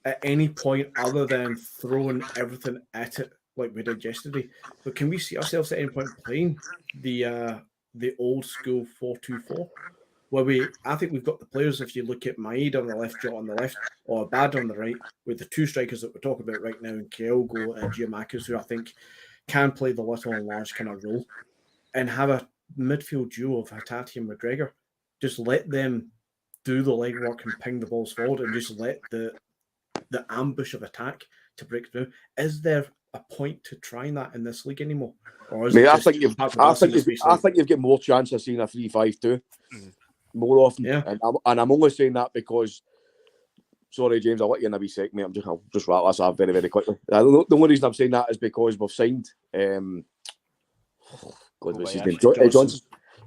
at any point other than throwing everything at it like we did yesterday? But can we see ourselves at any point playing the old school 4-2-4? Where I think we've got the players. If you look at Maid on the left, Jot on the left, or Abad on the right, with the 2 strikers that we're talking about right now, in Kyogo and Giakoumakis, who I think can play the little and large kind of role, and have a midfield duo of Hatate and McGregor. Just let them do the legwork and ping the balls forward, and just let the ambush of attack to break through. Is there a point to trying that in this league anymore? Or is it just I think you've got more chance of seeing a 3-5-2 more often. Yeah. And I'm only saying that because, sorry James, I'll let you in a wee sec, mate. I'll just rattle this off very, very quickly. The only reason I'm saying that is because we've signed what's his name?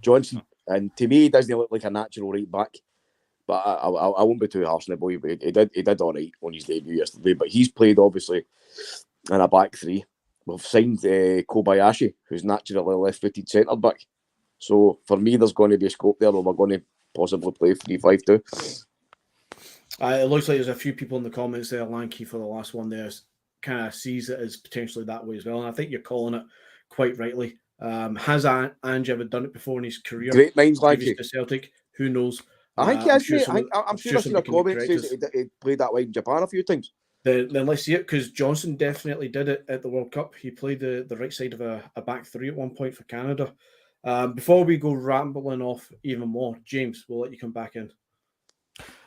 Johnson. And to me, he doesn't look like a natural right back. But I won't be too harsh on the boy. He did all right on his debut yesterday. But he's played, obviously, in a back 3. We've signed Kobayashi, who's naturally a left-footed centre-back. So, for me, there's going to be a scope there where we're going to possibly play 3-5-2. It looks like there's a few people in the comments there. Lanky, for the last one there, kind of sees it as potentially that way as well. And I think you're calling it quite rightly. Has Ange ever done it before in his career? Great minds, Lanky. To Celtic, who knows? I think he has, mate. I'm sure I've seen a comment says that he played that way in Japan a few times. Then let's see it, because Johnson definitely did it at the World Cup. He played the right side of a back 3 at one point for Canada. Before we go rambling off even more, James, we'll let you come back in.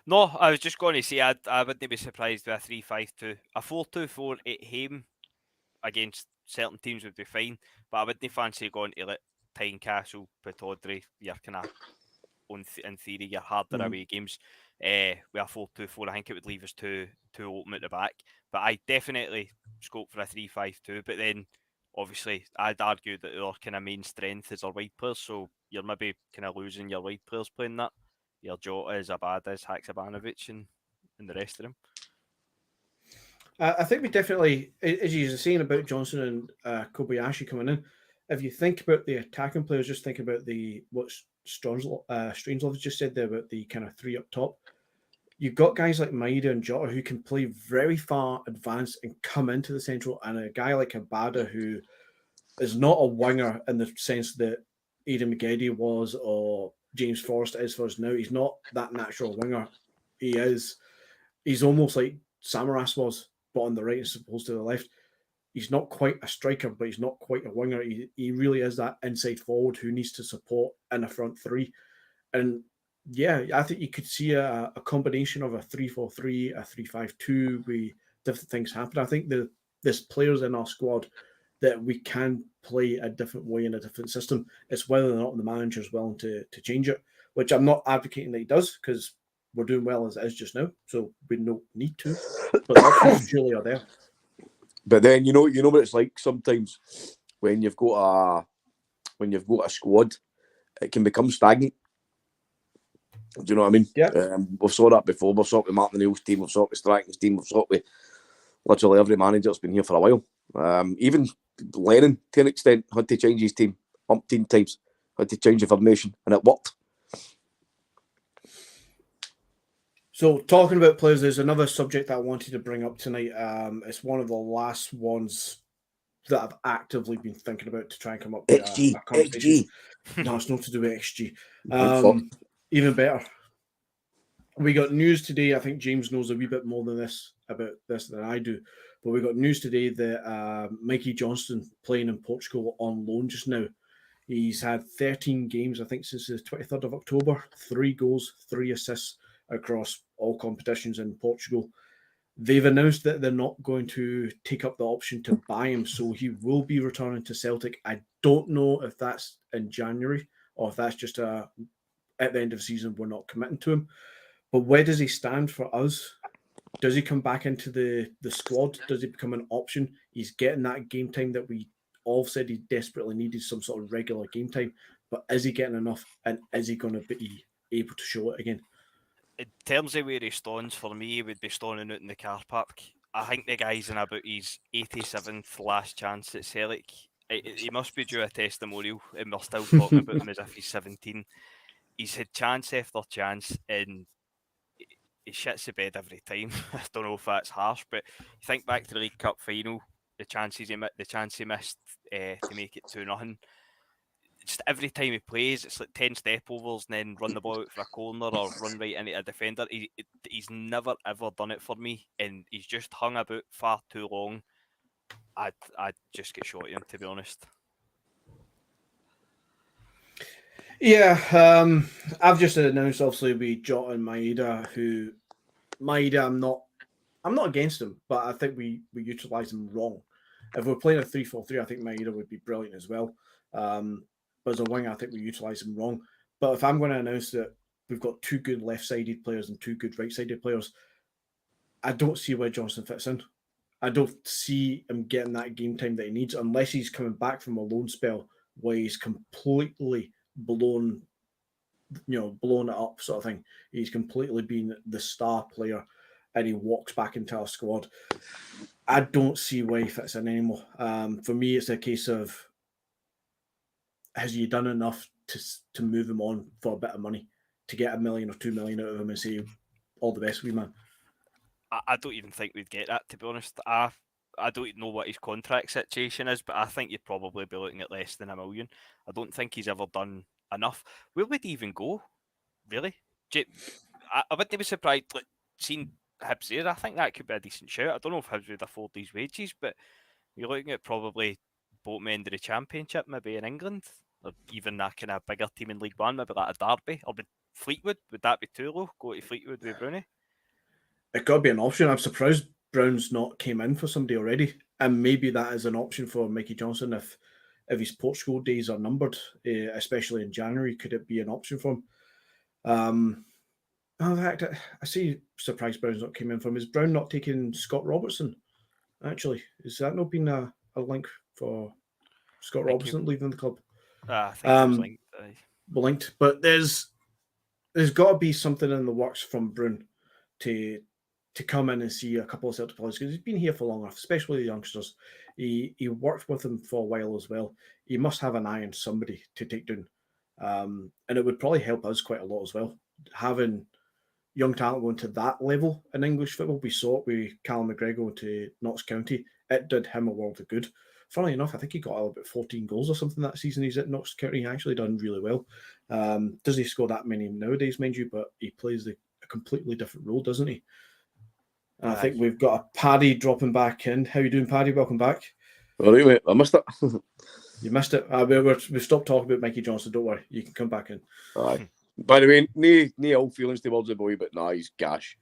No, I was just going to say I wouldn't be surprised with a 3-5-2. A 4-2-4 at home against certain teams would be fine, but I wouldn't fancy going to like Tynecastle, Pittodrie, your kind of in theory, your harder away games. With a 4-2-4, I think it would leave us too open at the back. But I definitely scope for a 3-5-2. But then, obviously, I'd argue that our kind of main strength is our wide players. So you're maybe kind of losing your wide players playing that. Your Jota, Zabadas, Haksabanovic, and the rest of them. I think we definitely, as you were saying about Johnson and Kobayashi coming in, if you think about the attacking players, just think about what Strangelove just said there about the kind of three up top. You've got guys like Maida and Jota who can play very far advanced and come into the central, and a guy like Abada who is not a winger in the sense that Aidan McGeady was or James Forrest is for us now. He's not that natural winger. He's almost like Samaras was, but on the right as opposed to the left. He's not quite a striker, but he's not quite a winger. He really is that inside forward who needs to support in a front three. And yeah, I think you could see a combination of a 3-4-3, a 3-5-2, where different things happen. I think there's players in our squad that we can play a different way in a different system. It's whether or not the manager is willing to change it, which I'm not advocating that he does, because we're doing well as it is just now, so we don't need to. But the options surely are there. But then you know what it's like sometimes when you've got a squad, it can become stagnant. Do you know what I mean? Yeah. We've saw that before. We've saw it with Martin O'Neill's team. We've saw it with Strachan's team. We've saw it with literally every manager that's been here for a while. Even Lennon, to an extent, had to change his team umpteen times. Had to change the formation, and it worked. So, talking about players, there's another subject that I wanted to bring up tonight. It's one of the last ones that I've actively been thinking about to try and come up with a conversation. No, it's not to do with XG. Even better. We got news today. I think James knows a wee bit more about this than I do. But we got news today that Mikey Johnston playing in Portugal on loan just now. He's had 13 games, I think, since the 23rd of October. 3 goals, 3 assists across all competitions in Portugal. They've announced that they're not going to take up the option to buy him, so he will be returning to Celtic. I don't know if that's in January or if that's just at the end of the season, we're not committing to him. But where does he stand for us? Does he come back into the squad? Does he become an option? He's getting that game time that we all said he desperately needed, some sort of regular game time. But is he getting enough? And is he going to be able to show it again? In terms of where he stands, for me, he would be standing out in the car park. I think the guy's in about his 87th last chance at Celtic. He must be due a testimonial, and we're still talking about him as if he's 17. He's had chance after chance, and he shits the bed every time. I don't know if that's harsh, but you think back to the League Cup final, the chance he missed to make it 2-0. Just every time he plays, it's like 10 step overs and then run the ball out for a corner or run right into a defender. He's never ever done it for me, and he's just hung about far too long. I'd just get shot at him, to be honest. Yeah, I've just announced obviously with Jota and Maida, I'm not against him, but I think we utilise him wrong. If we're playing a 3-4-3, I think Maida would be brilliant as well. But as a winger, I think we utilise him wrong. But if I'm going to announce that we've got 2 good left-sided players and 2 good right-sided players, I don't see where Johnson fits in. I don't see him getting that game time that he needs unless he's coming back from a loan spell where he's completely blown it up sort of thing. He's completely been the star player and he walks back into our squad. I don't see where he fits in anymore. For me, it's a case of, has he done enough to move him on for a bit of money, to get $1 million or $2 million out of him and say, all the best, wee man? I don't even think we'd get that, to be honest. I don't know what his contract situation is, but I think you'd probably be looking at less than $1 million. I don't think he's ever done enough. Where would he even go, really? I wouldn't be surprised, like, seeing Hibs there. I think that could be a decent shout. I don't know if Hibs would afford these wages, but you're looking at probably bottom end of the Championship, maybe in England, or even that kind of bigger team in League One, maybe like a Derby, or Fleetwood, would that be too low? Go to Fleetwood with Brownie? It could be an option. I'm surprised Brown's not came in for somebody already, and maybe that is an option for Mikey Johnson if his Portugal days are numbered, especially in January. Could it be an option for him? In fact, I see surprised Brown's not came in for him. Is Brown not taking Scott Robertson? Actually, has that not been a link for Scott Robertson leaving the club? I think it was linked. Linked, but there's got to be something in the works from Brown to come in and see a couple of Celtic players, because he's been here for long enough, especially the youngsters. He worked with them for a while as well. He must have an eye on somebody to take down, and it would probably help us quite a lot as well, having young talent going to that level in English football. We saw it with Callum McGregor going to Notts County. It did him a world of good. Funnily enough, I think he got about 14 goals or something that season he's at Notts County. He actually done really well. Does he score that many nowadays, mind you, but he plays a completely different role, doesn't he? And I think we've got a Paddy dropping back in. How you doing, Paddy? Welcome back. All right, mate. I missed it. You missed it. We've stopped talking about Mikey Johnson. Don't worry. You can come back in. Aye. By the way, no ill feelings towards the boy, but he's gash.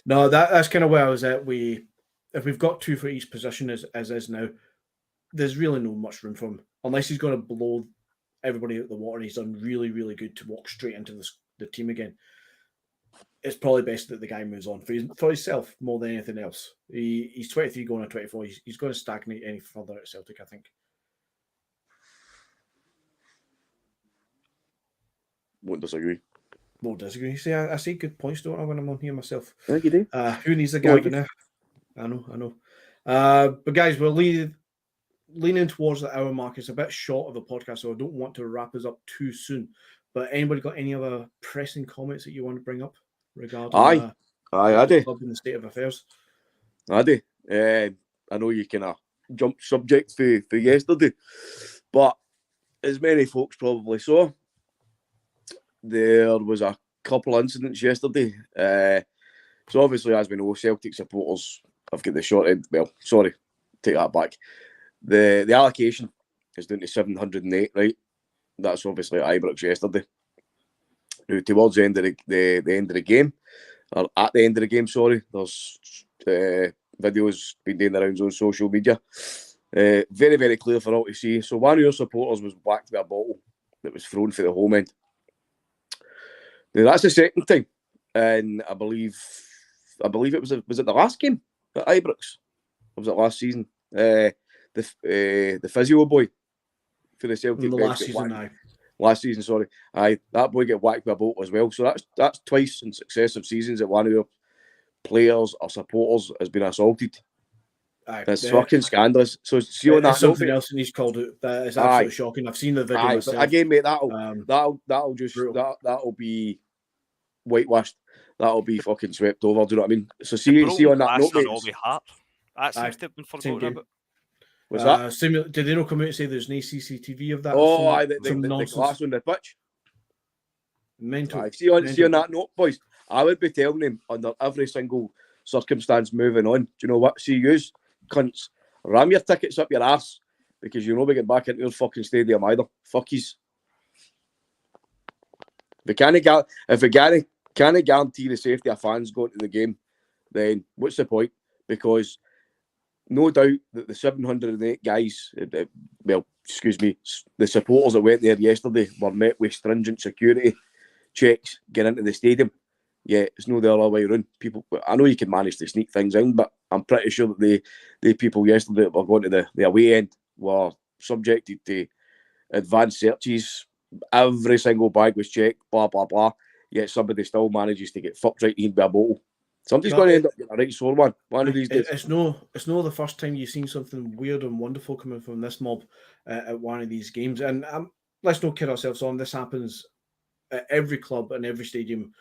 No, that's kind of where I was at. If we've got two for each position as is now, there's really no much room for him. Unless he's going to blow everybody out the water and he's done really, really good to walk straight into the team again. It's probably best that the guy moves on for himself more than anything else. He's 23 going on 24. He's going to stagnate any further at Celtic, I think. Won't disagree. See, I see good points, don't I, when I'm on here myself? I think you do. Who needs a guy now? I know. But guys, we're leaning towards the hour mark. It's a bit short of a podcast, so I don't want to wrap us up too soon. But anybody got any other pressing comments that you want to bring up regarding I do. Club and the state of affairs? I do. I know you kind of jumped subject for yesterday, but as many folks probably saw, there was a couple incidents yesterday. So obviously, as we know, Celtic supporters have got the short end. Well, sorry, take that back. The allocation is down to 708, right? That's obviously at Ibrox yesterday. Now, towards the end of the end of the game, or at the end of the game, sorry, there's videos been doing the rounds on social media. Very, very clear for all to see. So one of your supporters was whacked with a bottle that was thrown for the home end. Now, that's the second time, and I believe it was it the last game at Ibrox? Or was it last season? The physio boy for the Celtic. Last season, sorry. Aye, that boy get whacked with a bottle as well. So that's twice in successive seasons that one of your players or supporters has been assaulted. Aye, that's fucking scandalous. So see on that something else and he's called it. That is absolutely shocking. I've seen the video myself. But again, mate, that'll be whitewashed. That'll be fucking swept over. Do you know what I mean? So see on that note, mate. That seems to have been forgotten about. Was that? Did they not come out and say there's no CCTV of that? The glass on the pitch. Mental. See on that note, boys, I would be telling them under every single circumstance moving on. Do you know what? See yous, cunts, ram your tickets up your arse because you know we get back into your fucking stadium either. Fuckies. If we can't guarantee the safety of fans going to the game, then what's the point? Because no doubt that the 708 guys, the supporters that went there yesterday were met with stringent security checks getting into the stadium. Yeah, it's no the other way around. People, I know you can manage to sneak things in, but I'm pretty sure that the people yesterday that were going to the away end were subjected to advanced searches. Every single bag was checked, blah, blah, blah. Yet somebody still manages to get fucked right in by a bottle. Somebody's going to end up getting a right sore one of these days. It's no the first time you've seen something weird and wonderful coming from this mob at one of these games. And let's not kid ourselves on. This happens at every club and every stadium.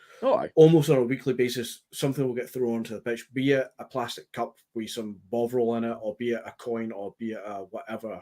Almost on a weekly basis. Something will get thrown onto the pitch, be it a plastic cup with some bovril in it, or be it a coin, or be it a whatever.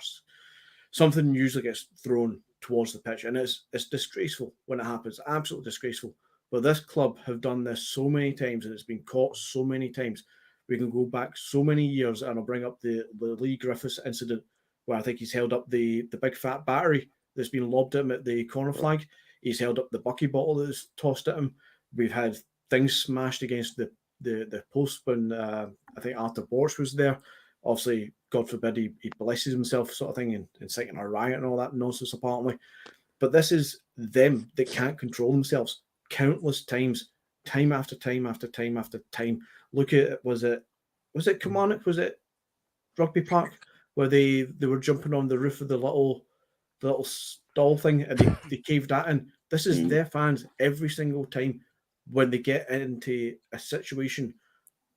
Something usually gets thrown towards the pitch, and it's disgraceful when it happens. Absolutely disgraceful. But this club have done this so many times, and it's been caught so many times. We can go back so many years, and I'll bring up the Lee Griffiths incident where I think he's held up the big fat battery that's been lobbed at him at the corner flag. He's held up the bucky bottle that was tossed at him. We've had things smashed against the post when I think Arthur Borch was there. Obviously, God forbid he blesses himself, sort of thing, and inciting a riot and all that nonsense, apparently. But this is them that can't control themselves countless times, time after time after time after time. Look at was it Kilmarnock? Was it Rugby Park where they were jumping on the roof of the little stall thing and they caved that in? This is their fans every single time when they get into a situation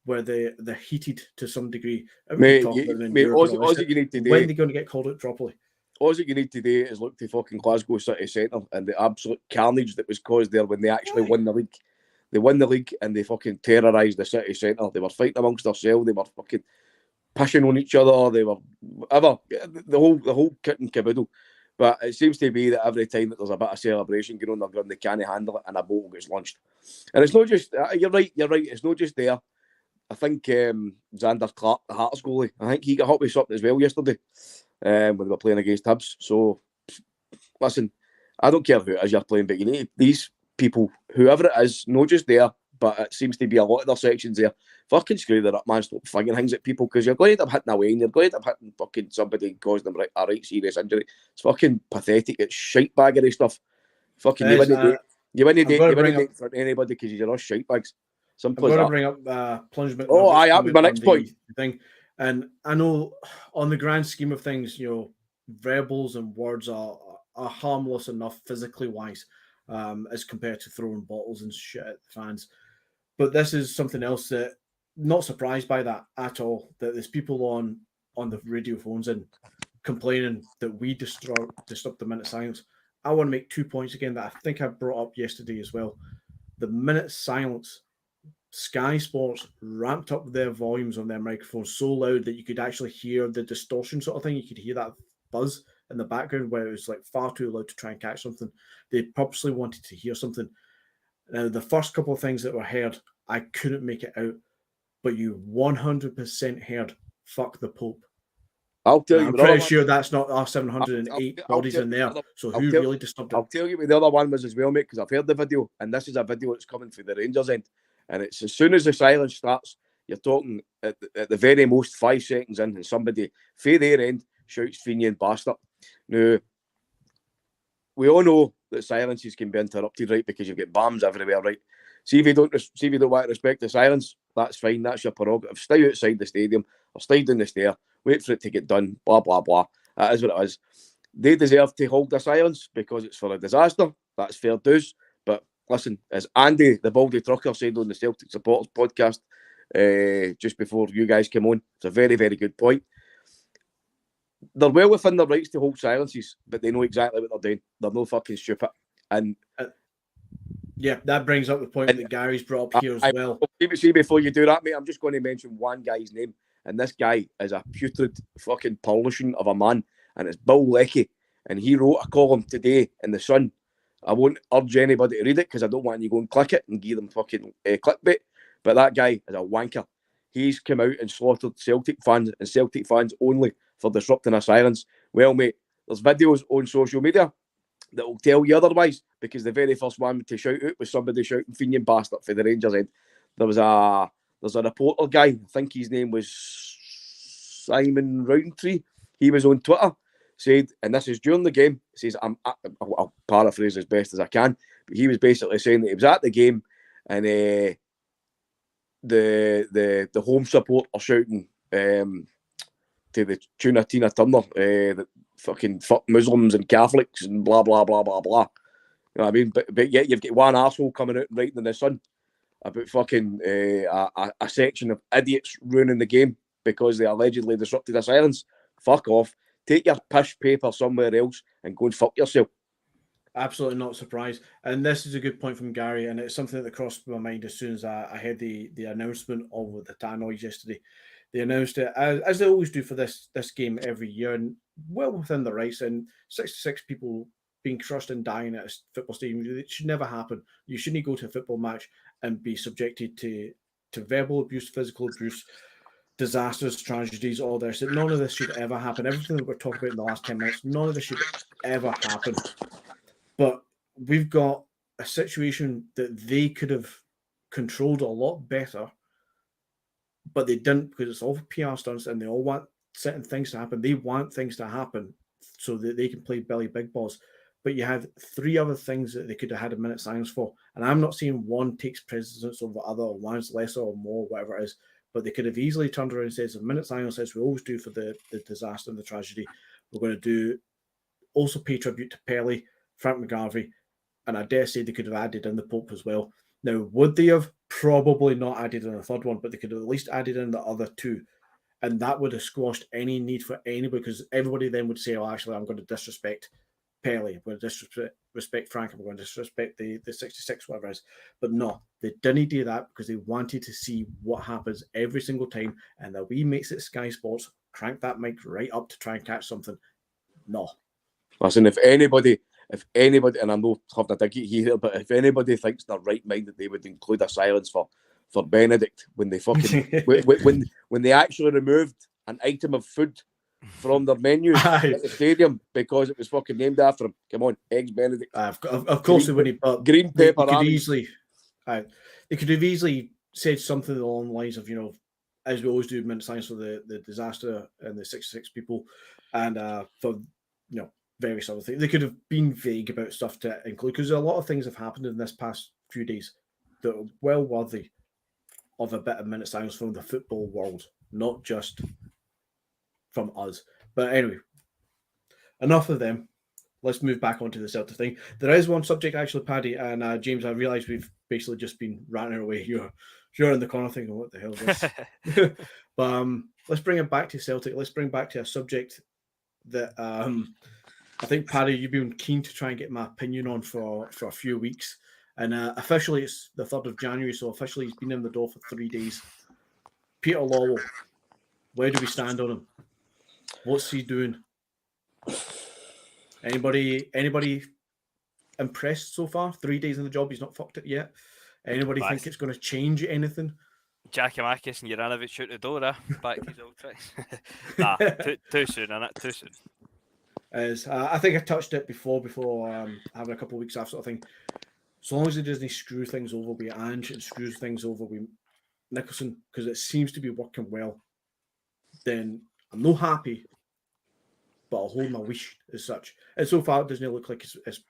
where they're heated to some degree. Mate, all you need to do, when they're going to get called out properly. All you need to do is look to fucking Glasgow City Centre and the absolute carnage that was caused there when they actually won the league. They won the league and they fucking terrorised the city centre. They were fighting amongst themselves. They were fucking pushing on each other. They were whatever, the whole kit and caboodle. But it seems to be that every time that there's a bit of celebration going on their ground, they can't handle it and a bottle gets launched. And it's not just, you're right, it's not just there. I think Xander Clark, the Hearts goalie, I think he got hot with something as well yesterday when they were playing against Hibs. So, listen, I don't care who it is you're playing, but you need these people, whoever it is, not just there, but it seems to be a lot of their sections there, fucking screw that up, man. Stop flinging things at people because you're going to end up hitting away and you're going to end up hitting fucking somebody and causing them a right serious injury. It's fucking pathetic. It's shite baggery stuff. Fucking you wouldn't date for anybody because you're all shite bags. I'm going to bring up plungement. Oh, that was my next point. Thing. And I know on the grand scheme of things, verbals and words are harmless enough physically wise as compared to throwing bottles and shit at the fans. But this is something else that, not surprised by that at all, that there's people on the radio phones and complaining that we disrupt the minute silence. I want to make 2 points again that I think I brought up yesterday as well. The minute silence, Sky Sports ramped up their volumes on their microphones so loud that you could actually hear the distortion sort of thing. You could hear that buzz in the background where it was like far too loud to try and catch something. They purposely wanted to hear something. Now, the first couple of things that were heard, I couldn't make it out, but you 100% heard "fuck the Pope." I'll tell you. I'm pretty sure that's not our 708 bodies in there. So who really disturbed it? I'll tell you what the other one was as well, mate, because I've heard the video, and this is a video that's coming through the Rangers end. And it's as soon as the silence starts, you're talking at the very most 5 seconds in, and somebody from their end shouts Fenian bastard. Now, we all know that silences can be interrupted, right? Because you've got bombs everywhere, right? See if you don't want to respect the silence, that's fine. That's your prerogative. Stay outside the stadium or stay down the stair. Wait for it to get done. Blah blah blah. That is what it is. They deserve to hold their silence because it's for a disaster. That's fair dues. But listen, as Andy, the Baldy Trucker, said on the Celtic Supporters podcast just before you guys came on, it's a very, very good point. They're well within their rights to hold silences, but they know exactly what they're doing. They're no fucking stupid. And yeah, that brings up the point that Gary's brought up here as well. See, before you do that, mate, I'm just going to mention one guy's name, and this guy is a putrid fucking pollution of a man, and it's Bill Leckie, and he wrote a column today in the Sun. I won't urge anybody to read it because I don't want you to go and click it and give them fucking clickbait, but that guy is a wanker. He's come out and slaughtered Celtic fans and Celtic fans only for disrupting a silence. Well, mate, there's videos on social media that will tell you otherwise, because the very first one to shout out was somebody shouting Fenian bastard for the Rangers end. There's a reporter guy, I think his name was Simon Roundtree. He was on Twitter, said, and this is during the game, says, I'll paraphrase as best as I can, but he was basically saying that he was at the game and the home support are shouting to the tune of Tina Turner, that fucking fuck Muslims and Catholics and blah blah blah blah blah. You know what I mean? But yet you've got one arsehole coming out and writing in the Sun about fucking a section of idiots ruining the game because they allegedly disrupted a silence. Fuck off. Take your pish paper somewhere else and go and fuck yourself. Absolutely not surprised. And this is a good point from Gary, and it's something that crossed my mind as soon as I heard the announcement of the tannoys yesterday. They announced it, as they always do for this game every year, and well within the rights, and 66 people being crushed and dying at a football stadium. It should never happen. You shouldn't go to a football match and be subjected to verbal abuse, physical abuse, disasters, tragedies, all this. None of this should ever happen. Everything that we're talking about in the last 10 minutes, none of this should ever happen. But we've got a situation that they could have controlled a lot better, but they didn't, because it's all PR stunts and they all want certain things to happen. They want things to happen so that they can play Billy Big Balls. But you had 3 other things that they could have had a minute silence for. And I'm not saying one takes precedence over the other, or one's lesser or more, whatever it is. But they could have easily turned around and said, a minute silence, as we always do for the disaster and the tragedy. We're going to do also pay tribute to Pelly, Frank McGarvey, and I dare say they could have added in the Pope as well. Now, would they have? Probably not added in a third one, but they could have at least added in the other 2. And that would have squashed any need for anybody, because everybody then would say, oh, actually, I'm going to disrespect Pelly, I'm going to disrespect Frank, I'm going to disrespect the 66, whatever it is. But no, they didn't do that because they wanted to see what happens every single time. And the wee mates at Sky Sports crank that mic right up to try and catch something. No. Listen, if anybody, and I'm not having a dig here, but if anybody thinks they're right mind that they would include a silence for Benedict when they fucking when they actually removed an item of food from their menu at the stadium because it was fucking named after him. Come on, eggs Benedict. Of course they wouldn't, but green pepper. They could have easily said something along the lines of, as we always do, minute silence for the disaster and the 66 people, and for various other things. They could have been vague about stuff to include, because a lot of things have happened in this past few days that are well worthy of a bit of minute silence from the football world, not just from us. But anyway, enough of them. Let's move back onto the Celtic thing. There is one subject, actually, Paddy, and James, I realise we've basically just been ranting away. You're in the corner thinking, what the hell is this? But let's bring it back to Celtic. Let's bring back to a subject that I think, Paddy, you've been keen to try and get my opinion on for a few weeks. And officially, it's the 3rd of January, so officially he's been in the door for 3 days. Peter Lawwell, where do we stand on him? What's he doing? Anybody impressed so far? 3 days in the job, he's not fucked it yet. Anybody think it's going to change anything? Jackie Marcus and Juranovic out the door, back to his old tricks. Nah, too soon, innit? Too soon. I think I touched it before having a couple of weeks off, sort of thing. So long as he doesn't screw things over with Ange and screws things over with Nicholson, because it seems to be working well, then I'm not happy, but I'll hold my wish as such. And so far, it doesn't look like it's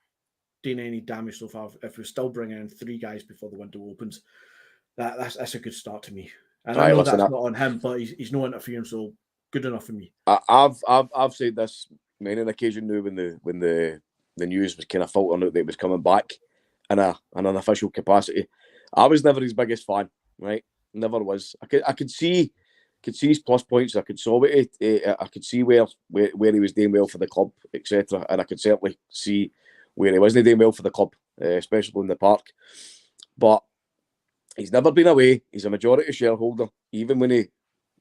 doing any damage so far. If we're still bringing in 3 guys before the window opens, that's a good start to me. And I know that's not on him, but he's no interfering, so good enough for me. I've said this many an occasion now when the news was kind of filtering out that it was coming back in an official capacity. I was never his biggest fan, right? Never was. I could see his plus points. I could I could see where he was doing well for the club, etc. And I could certainly see where he wasn't doing well for the club, especially in the park. But he's never been away. He's a majority shareholder, even when he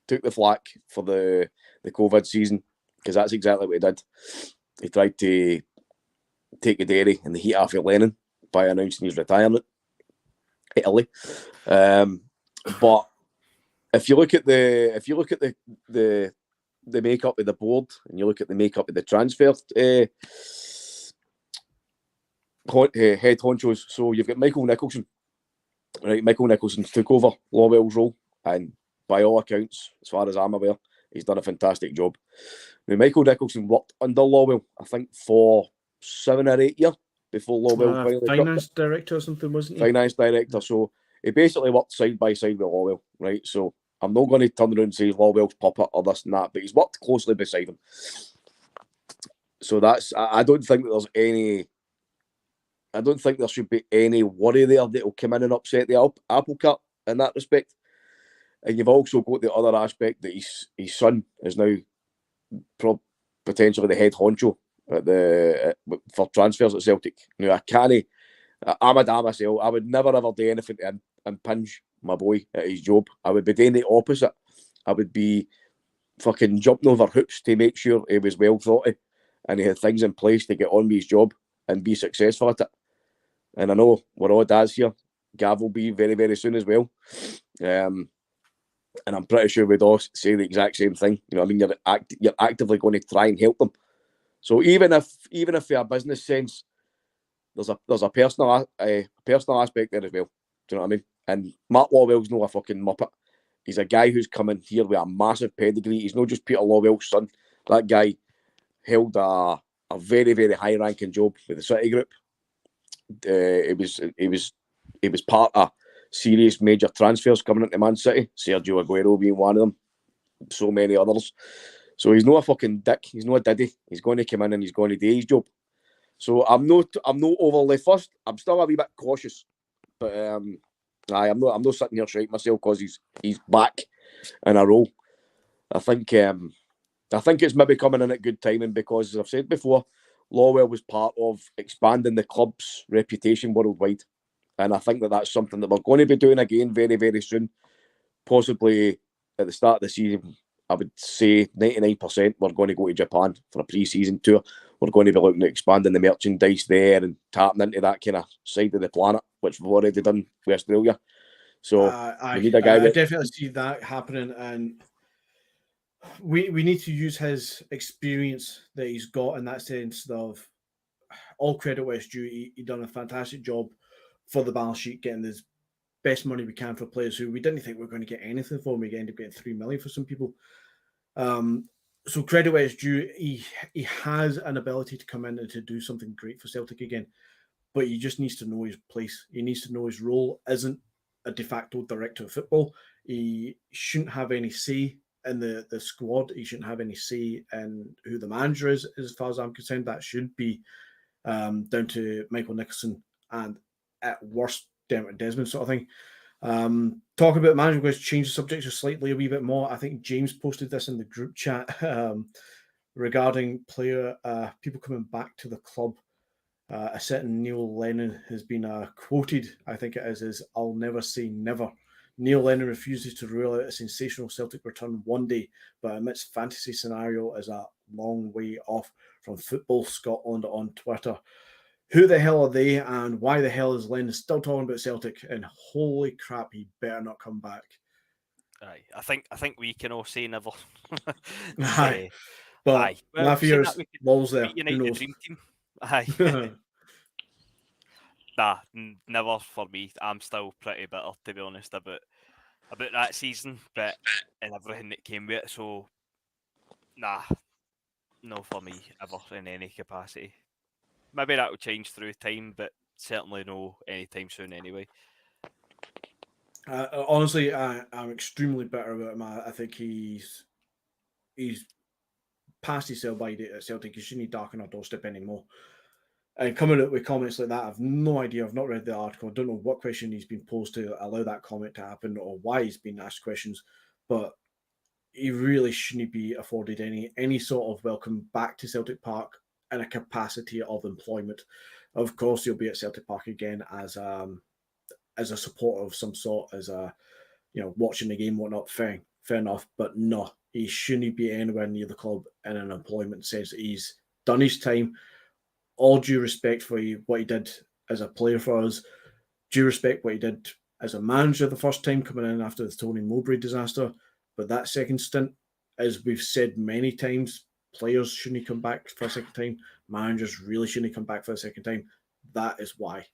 took the flak for the COVID season, because that's exactly what he did. He tried to take a dairy in the heat after Lennon by announcing his retirement. Italy. But if you look at the makeup of the board and you look at the makeup of the transfer head honchos, so you've got Michael Nicholson. Right, Michael Nicholson took over Lawwell's role, and by all accounts, as far as I'm aware, he's done a fantastic job. Now, Michael Nicholson worked under Lawwell, I think, for 7 or 8 years before Lawwell finally finance director or something, wasn't he? Finance director. So he basically worked side by side with Lawwell, right? So I'm not going to turn around and say Lawwell's puppet or this and that, but he's worked closely beside him. So I don't think that there's any. I don't think there should be any worry there that will come in and upset the apple cart in that respect. And you've also got the other aspect that his son is now potentially the head honcho for transfers at Celtic. Now, I'm a damn myself. I would never ever do anything to impinge my boy at his job. I would be doing the opposite. I would be fucking jumping over hoops to make sure he was well thought of and he had things in place to get on with his job and be successful at it. And I know we're all dads here. Gav will be very, very soon as well. And I'm pretty sure we'd all say the exact same thing. You know what I mean? You're actively going to try and help them. So even if for a business sense, there's a personal aspect there as well. Do you know what I mean? And Matt Lawwell's not a fucking muppet. He's a guy who's come in here with a massive pedigree. He's not just Peter Lawwell's son. That guy held a very, very high-ranking job with the City Group. He was part of serious major transfers coming into Man City. Sergio Aguero being one of them. So many others. So he's not a fucking dick. He's not a diddy. He's going to come in and he's going to do his job. So I'm not overly fussed. I'm still a wee bit cautious, but I'm not sitting here shaking myself because he's back in a role. I think it's maybe coming in at good timing because, as I've said before, Lawwell was part of expanding the club's reputation worldwide, and I think that's something that we're going to be doing again very, very soon. Possibly at the start of the season, I would say 99% we're going to go to Japan for a pre-season tour. We're going to be looking at expanding the merchandise there and tapping into that kind of side of the planet, which we've already done with Australia. So we need a guy. I definitely see that happening, and we need to use his experience that he's got in that sense of all credit where it's due. He done a fantastic job for the balance sheet, getting the best money we can for players who we didn't think we were going to get anything for. We ended up getting $3 million for some people. So credit where it's due. He has an ability to come in and to do something great for Celtic again, but he just needs to know his place. He needs to know his role isn't a de facto director of football. He shouldn't have any say in the squad. He shouldn't have any say in who the manager is, as far as I'm concerned. That should be down to Michael Nicholson and at worst down to Desmond sort of thing. Talking about management, going to change the subject just slightly a wee bit more. I think James posted this in the group chat regarding people coming back to the club. A certain Neil Lennon has been quoted, I think it is, as "I'll never say never." Neil Lennon refuses to rule out a sensational Celtic return one day, but admits fantasy scenario is a long way off. From Football Scotland on Twitter. Who the hell are they, and why the hell is Lennon still talking about Celtic? And holy crap, he better not come back. Aye, I think we can all say never. Aye, but aye. Well, my fear is Walls there. Unite Who the knows? dream team. Aye. Nah, never for me. I'm still pretty bitter, to be honest, about that season, but and everything that came with it. So, nah, no for me ever in any capacity. Maybe that will change through time, but certainly no anytime soon anyway. Honestly, I'm extremely bitter about him. I think he's past his sell-by date at Celtic. He shouldn't darken our doorstep anymore. And coming out with comments like that, I've no idea. I've not read the article. I don't know what question he's been posed to allow that comment to happen or why he's been asked questions. But he really shouldn't be afforded any sort of welcome back to Celtic Park in a capacity of employment. Of course, he'll be at Celtic Park again as a supporter of some sort, as watching the game, whatnot. Fair enough. But no, he shouldn't be anywhere near the club in an employment sense. He's done his time. All due respect for what he did as a player for us. Due respect what he did as a manager the first time coming in after the Tony Mowbray disaster. But that second stint, as we've said many times, players shouldn't come back for a second time. Managers really shouldn't come back for a second time. That is why.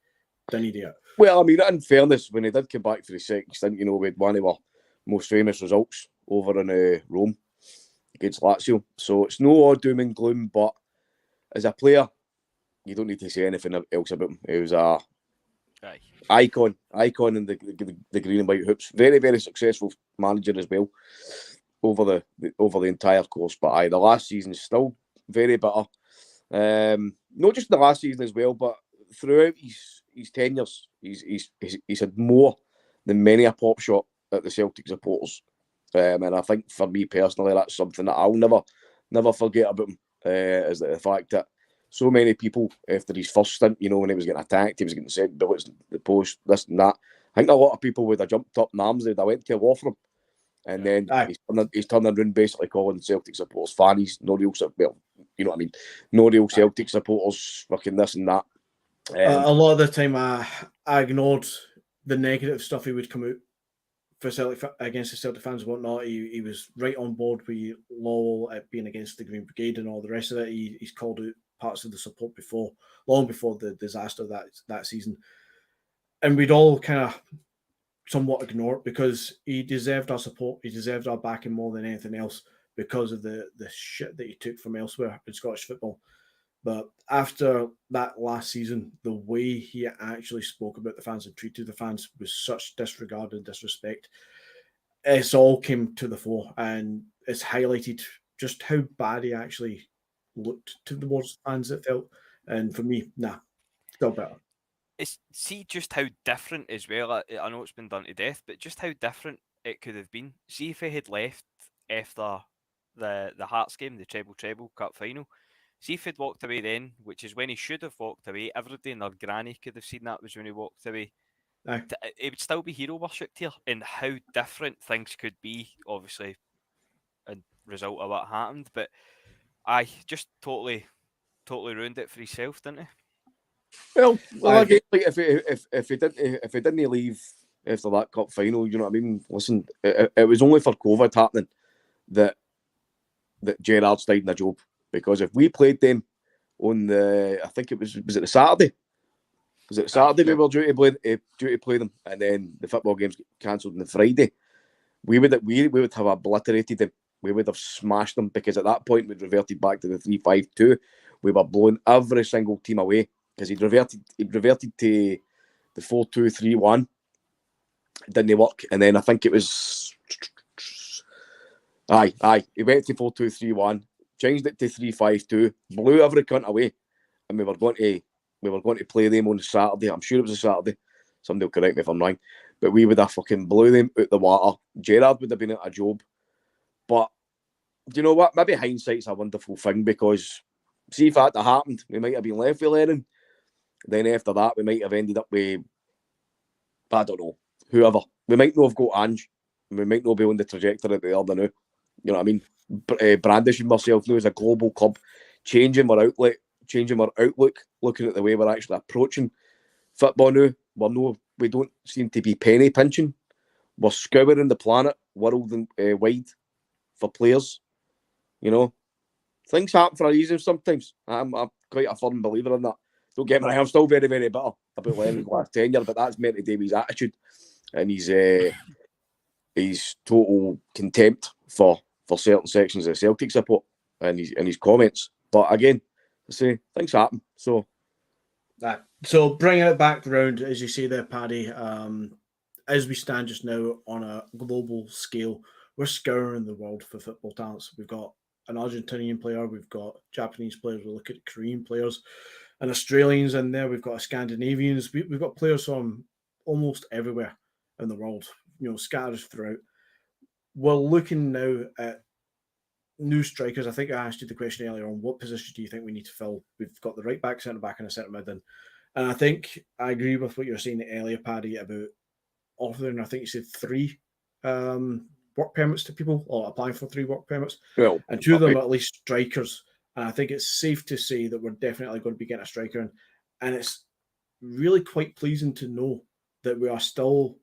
Didn't he do it? Well, I mean, in fairness, when he did come back for the second stint, we had one of our most famous results over in Rome against Lazio. So it's no all doom and gloom, but as a player, you don't need to say anything else about him. He was a icon in the green and white hoops. Very, very successful manager as well over the entire course. But the last season is still very bitter. Not just the last season as well, but throughout his tenures, he's had more than many a pop shot at the Celtic supporters. And I think for me personally, that's something that I'll never forget about him. Is the fact that so many people after his first stint, when he was getting attacked, he was getting sent bullets in the post, this and that. I think a lot of people would have jumped up in arms. They'd have went to war for him. And then he's turning around basically calling Celtic supporters fannies, no real no real Celtic supporters, fucking this and that. A lot of the time I ignored the negative stuff he would come out for Celtic against the Celtic fans and whatnot. He was right on board with Lowell at being against the Green Brigade and all the rest of it. He's called out parts of the support before, long before the disaster that season. And we'd all kind of somewhat ignore it because he deserved our support. He deserved our backing more than anything else because of the shit that he took from elsewhere in Scottish football. But after that last season, the way he actually spoke about the fans and treated the fans with such disregard and disrespect, it's all came to the fore, and it's highlighted just how bad he actually looked towards the fans, it felt. And for me, still better. See just how different as well. I know it's been done to death, but just how different it could have been. See if he had left after the Hearts game, the treble cup final. See if he'd walked away then, which is when he should have walked away. Everybody and their granny could have seen that was when he walked away. Aye. It would still be hero worshipped here, and how different things could be, obviously, a result of what happened. But I just totally ruined it for himself, didn't he? Well, again, like if he didn't leave after that cup final, you know what I mean? Listen, it was only for COVID happening that Gerrard stayed in a job, because if we played them on I think it was it the Saturday? Was it Saturday we were due to play them, and then the football games get cancelled on the Friday? We would have obliterated them. We would have smashed them, because at that point we'd reverted back to the 3-5-2. We were blowing every single team away, because he'd reverted to the 4-2-3-1. It didn't work, and then I think it was he went to 4-2-3-1, changed it to 3-5-2, blew every cunt away, and we were going to play them on Saturday. I'm sure it was a Saturday. Somebody will correct me if I'm wrong, but we would have fucking blew them out the water. Gerrard would have been at a job. But do you know what? Maybe hindsight's a wonderful thing, because see if that had happened, we might have been left with Lennon. Then after that, we might have ended up with, I don't know, whoever. We might not have got Ange. We might not be on the trajectory that they are now. You know what I mean? Brandishing myself now as a global club, changing our outlook, looking at the way we're actually approaching football now. We don't seem to be penny pinching. We're scouring the planet world and wide for players. You know, things happen for a reason sometimes. I'm quite a firm believer in that. Don't get me wrong, I'm still very, very bitter about Lennon's last tenure, but that's meant to do with his attitude and his total contempt for certain sections of Celtic support and his comments. But again, I say things happen. So bringing it back around, as you say there, Paddy, as we stand just now on a global scale, we're scouring the world for football talents. We've got an Argentinian player, we've got Japanese players, we look at Korean players, and Australians in there, we've got Scandinavians, we've got players from almost everywhere in the world, scattered throughout. We're looking now at new strikers. I think I asked you the question earlier on, what position do you think we need to fill? We've got the right back, centre back, and a centre mid in. And I think I agree with what you were saying earlier, Paddy, about offering, I think you said 3 work permits to people, or applying for 3 work permits. Well, and 2 of them are at least strikers. And I think it's safe to say that we're definitely going to be getting a striker in. And it's really quite pleasing to know that we are still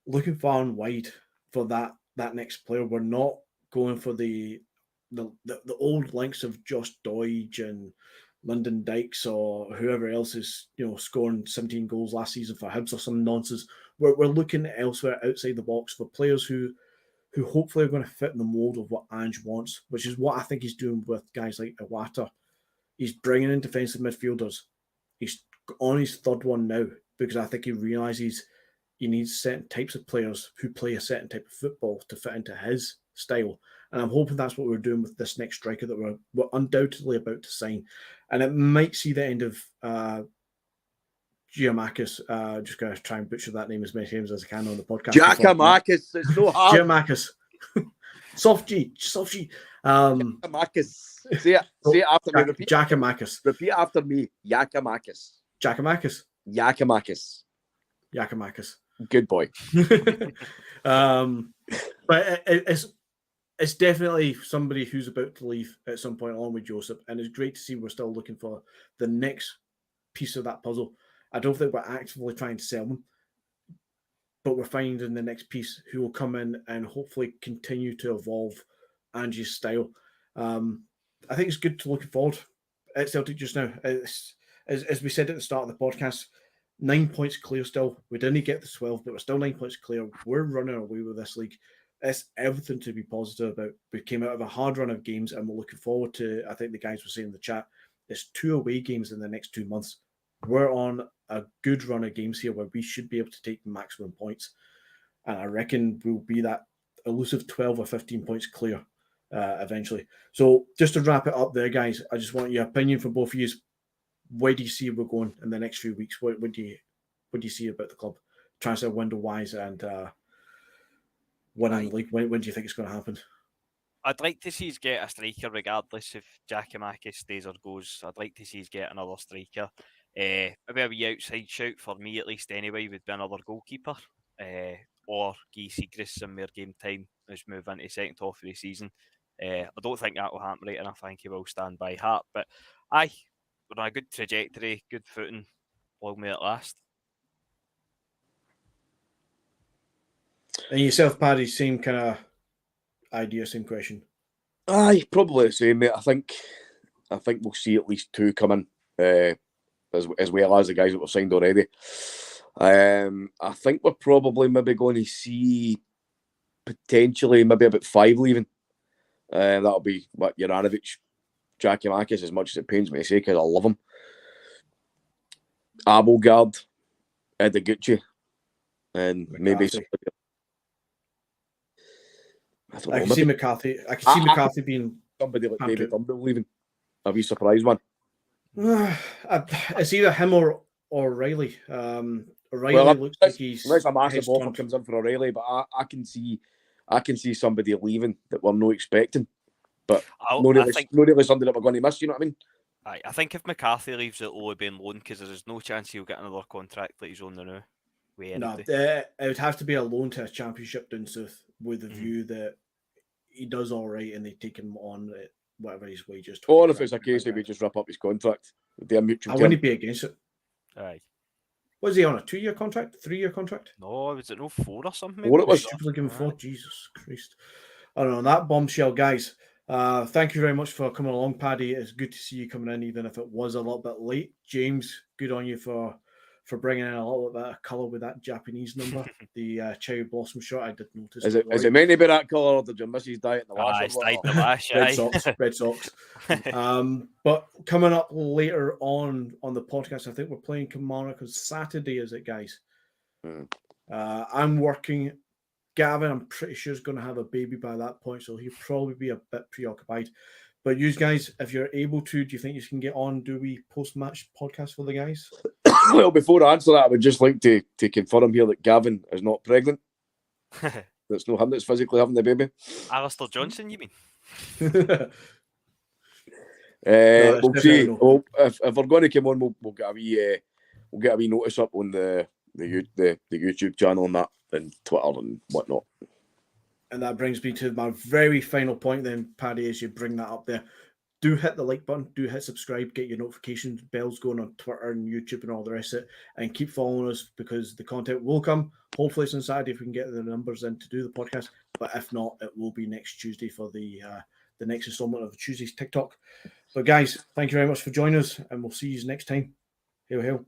looking far and wide for that next player. We're not going for the old links of Josh Doidge and Lyndon Dykes or whoever else is scoring 17 goals last season for Hibs or some nonsense. We're looking elsewhere outside the box for players who hopefully are going to fit in the mold of what Ange wants, which is what I think he's doing with guys like Iwata. He's bringing in defensive midfielders. He's on his 3rd one now, because I think he realises he needs certain types of players who play a certain type of football to fit into his style. And I'm hoping that's what we're doing with this next striker that we're undoubtedly about to sign. And it might see the end of Giamakis. Just going to try and butcher that name as many times as I can on the podcast. Giamakis, it's no hard. Giamakis. Soft G. Giamakis. Say it after me. Repeat. Giamakis. Repeat after me. Giamakis. Giamakis. Good boy. But it's definitely somebody who's about to leave at some point along with Joseph, and it's great to see we're still looking for the next piece of that puzzle. I don't think we're actively trying to sell them, but we're finding the next piece who will come in and hopefully continue to evolve Angie's style. I think it's good to look forward at Celtic just now. It's, as we said at the start of the podcast, 9 points clear still. We didn't get the 12, but we're still 9 points clear. We're running away with this league. It's everything to be positive about. We came out of a hard run of games, and we're looking forward to, I think the guys were saying in the chat, it's 2 away games in the next 2 months. We're on a good run of games here where we should be able to take maximum points. And I reckon we'll be that elusive 12 or 15 points clear eventually. So just to wrap it up there, guys, I just want your opinion from both of you. Where do you see we're going in the next few weeks? What do you see about the club, transfer window wise, and winning the league? When do you think it's going to happen? I'd like to see us get a striker, regardless if Giakoumakis stays or goes. I'd like to see us get another striker. Maybe a wee outside shout for me, at least anyway, would be another goalkeeper, or Guy Seagrass some more game time as we move into the second half of the season. I don't think that will happen right enough. I think he will stand by Hart, but we're on a good trajectory, good footing. Long may it last. And yourself, Paddy, same kind of idea, same question. Aye, probably the same, mate. I think we'll see at least 2 coming, as well as the guys that were signed already. I think we're probably maybe going to see potentially maybe about 5 leaving. That'll be what Juranovic, Giakoumakis, as much as it pains me to say, because I love him. Abelgard, Edeguchi, and maybe somebody. I can see McCarthy. I can see McCarthy being somebody like David Turnbull leaving. A wee surprise one. It's either him or O'Reilly. O'Reilly looks like he's unless a massive offer comes in for O'Reilly, but I can see somebody leaving that we're not expecting. But not really something that we're going to miss. You know what I mean? I think if McCarthy leaves, it'll only be on loan because there's no chance he'll get another contract like he's on the now. No, it would have to be a loan to a championship down south with the view that he does all right and they take him on at whatever his wages. Or if it's a case that we just wrap up his contract, I wouldn't be against it. Aye. Was he on a 2-year contract? 3-year contract? No, was it no 4 or something? What it was stupidly given 4? Jesus Christ! I don't know. On that bombshell, guys. Thank you very much for coming along, Paddy. It's good to see you coming in, even if it was a little bit late. James, good on you for bringing in a little bit of colour with that Japanese number, the cherry blossom shirt. I did notice. Is it meant to be that colour, or did you miss his diet in the last one? Red socks. But coming up later on the podcast, I think we're playing Kilmarnock on Saturday, is it, guys? I'm working. Gavin, I'm pretty sure, is going to have a baby by that point, so he'll probably be a bit preoccupied. But you guys, if you're able to, do you think you can get on? Do we post-match podcast for the guys? Well, before I answer that, I would just like to confirm here that Gavin is not pregnant. That's not him that's physically having the baby. Alistair Johnson, you mean? We'll see. If we're going to come on, we'll get a wee notice up on the YouTube channel and that, and Twitter and whatnot. And that brings me to my very final point then, Paddy, as you bring that up there. Do hit the like button, do hit subscribe, get your notifications bells going on Twitter and YouTube and all the rest of it, and keep following us because the content will come. Hopefully it's on Saturday if we can get the numbers in to do the podcast, but if not, it will be next Tuesday for the next installment of Tuesday's Tic Talk. But guys, thank you very much for joining us, and we'll see you next time. Hail, hail.